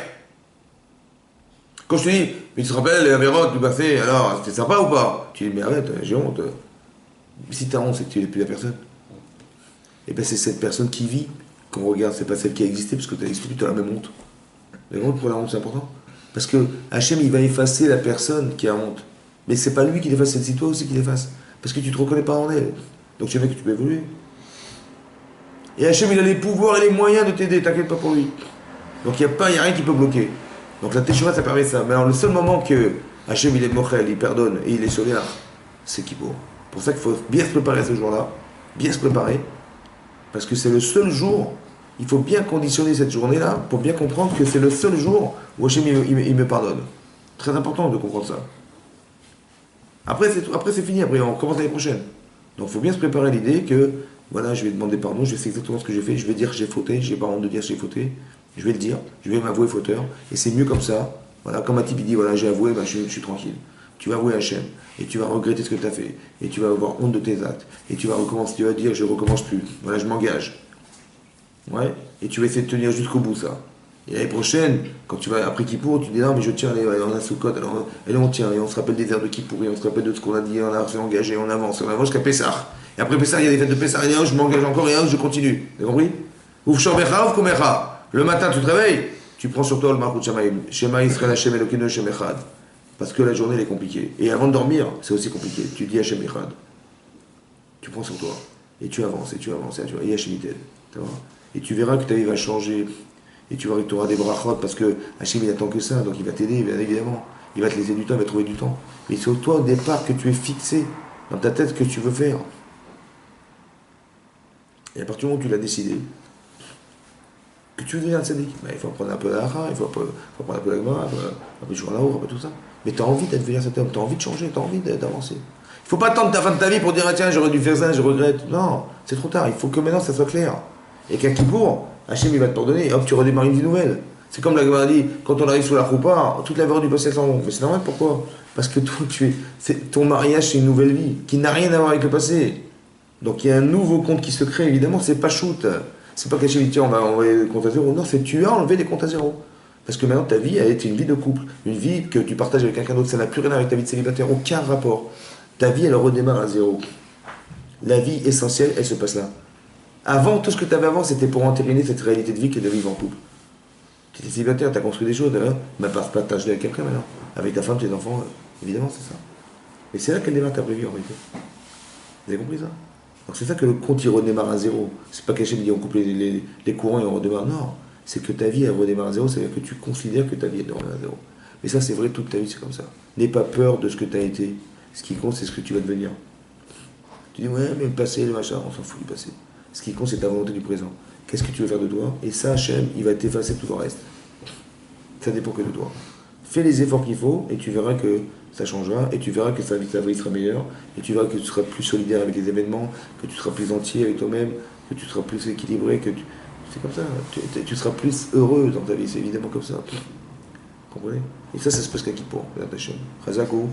Speaker 1: Quand je te dis, mais tu te rappelles les avérotes du passé, alors, c'était sympa ou pas? Tu dis, mais arrête, j'ai honte. Si tu as honte, c'est que tu n'es plus la personne. Et bien, c'est cette personne qui vit. Quand on regarde, c'est pas celle qui a existé, parce que tu as existé, tu as la même honte. La honte, pour la honte, c'est important. Parce que Hachem, il va effacer la personne qui a honte. Mais c'est pas lui qui l'efface, c'est toi aussi qui l'efface. Parce que tu ne te reconnais pas en elle. Donc tu sais que tu peux évoluer. Et Hachem, il a les pouvoirs et les moyens de t'aider, t'inquiète pas pour lui. Donc il n'y a rien qui peut bloquer. Donc la teshuva, ça permet ça. Mais alors le seul moment que Hachem, il est mochel, il pardonne et il est solaire, c'est Kippour. Pour ça qu'il faut bien se préparer à ce jour-là. Bien se préparer. Parce que c'est le seul jour, il faut bien conditionner cette journée-là pour bien comprendre que c'est le seul jour où Hachem, il me pardonne. Très important de comprendre ça. Après c'est fini, après on recommence l'année prochaine. Donc il faut bien se préparer à l'idée que, voilà, je vais demander pardon, je sais exactement ce que j'ai fait, je vais dire que j'ai fauté, j'ai pas honte de dire que j'ai fauté, je vais le dire, je vais m'avouer fauteur, et c'est mieux comme ça. Voilà, comme un type il dit, voilà, j'ai avoué, ben, je suis tranquille. Tu vas avouer à Hachem, et tu vas regretter ce que tu as fait, et tu vas avoir honte de tes actes, et tu vas recommencer, tu vas dire, je recommence plus, voilà, je m'engage. Ouais, et tu vas essayer de tenir jusqu'au bout ça. Et l'année prochaine, quand tu vas après Kippour, tu dis non mais je tiens, allez, on a Soukot, alors et là on tient, et on se rappelle des heures de Kippour, et on se rappelle de ce qu'on a dit, on a s'est engagé, on avance jusqu'à Pessah. Et après Pessah, il y a des fêtes de Pessah, et là je m'engage encore, et là je continue. Vous avez compris? Ouf Shomecha, ouf Komecha. Le matin tu te réveilles, tu prends sur toi le Malchut Shamaim, Shema Yisrael Hashem Elokeinu Hashem Echad. Parce que la journée elle est compliquée. Et avant de dormir, c'est aussi compliqué. Tu dis Hashem Echad. Tu prends sur toi, et tu avances, et tu avances, et Hashem Yited. Et tu verras que ta vie va changer. Et tu auras des brachot parce que Hachem il attend que ça, donc il va t'aider, bien évidemment. Il va te laisser du temps, il va trouver du temps. Mais c'est toi au départ que tu es fixé dans ta tête ce que tu veux faire. Et à partir du moment où tu l'as décidé, Que tu veux devenir un tzaddik, ben, il faut apprendre un peu la hara, il faut apprendre un peu la gemara, un peu de jour un peu tout ça. Mais tu as envie d'être devenir cet homme, tu as envie de changer, tu as envie d'avancer. Il ne faut pas attendre ta fin de ta vie pour dire ah, tiens, j'aurais dû faire ça, je regrette. Non, c'est trop tard, il faut que maintenant ça soit clair. Et qu'à Kippour, Hachem il va te pardonner, et hop, tu redémarres une vie nouvelle. C'est comme la Gemara dit, quand on arrive sous la choupa, toute la valeur du passé s'en va. Mais c'est normal, pourquoi? Parce que toi, ton mariage, c'est une nouvelle vie, qui n'a rien à voir avec le passé. Donc il y a un nouveau compte qui se crée, évidemment, c'est pas shoot. C'est pas qu'Hachem dit tiens, on va enlever les comptes à zéro. Non, c'est tu as enlevé les comptes à zéro. Parce que maintenant, ta vie a été une vie de couple, une vie que tu partages avec quelqu'un d'autre, ça n'a plus rien à voir avec ta vie de célibataire, aucun rapport. Ta vie, elle redémarre à zéro. La vie essentielle, elle se passe là. Avant, tout ce que tu avais avant, c'était pour entériner cette réalité de vie qui est de vivre en couple. Tu étais célibataire, tu as construit des choses, mais partage-les avec quelqu'un maintenant. Avec ta femme, tes enfants, évidemment, c'est ça. Et c'est là qu'elle démarre ta vraie vie en réalité. Vous avez compris ça? Donc c'est ça que le compte il redémarre à zéro. C'est pas qu'Hachem dit on coupe les courants et on redémarre. Non, c'est que ta vie elle redémarre à zéro, c'est-à-dire que tu considères que ta vie elle redémarre à zéro. Mais ça c'est vrai, toute ta vie c'est comme ça. N'aie pas peur de ce que tu as été. Ce qui compte c'est ce que tu vas devenir. Tu dis ouais mais le passé, le machin, on s'en fout du passé. Ce qui compte c'est ta volonté du présent. Qu'est-ce que tu veux faire de toi? Et ça Hachem il va t'effacer tout le reste. Ça dépend que de toi. Fais les efforts qu'il faut et tu verras que ça changera et tu verras que ta vie sera meilleure et tu verras que tu seras plus solidaire avec les événements, que tu seras plus entier avec toi-même, que tu seras plus équilibré, c'est comme ça, tu seras plus heureux dans ta vie, c'est évidemment comme ça. Vous comprenez? Et ça se passe qu'à Kippour, Chazako.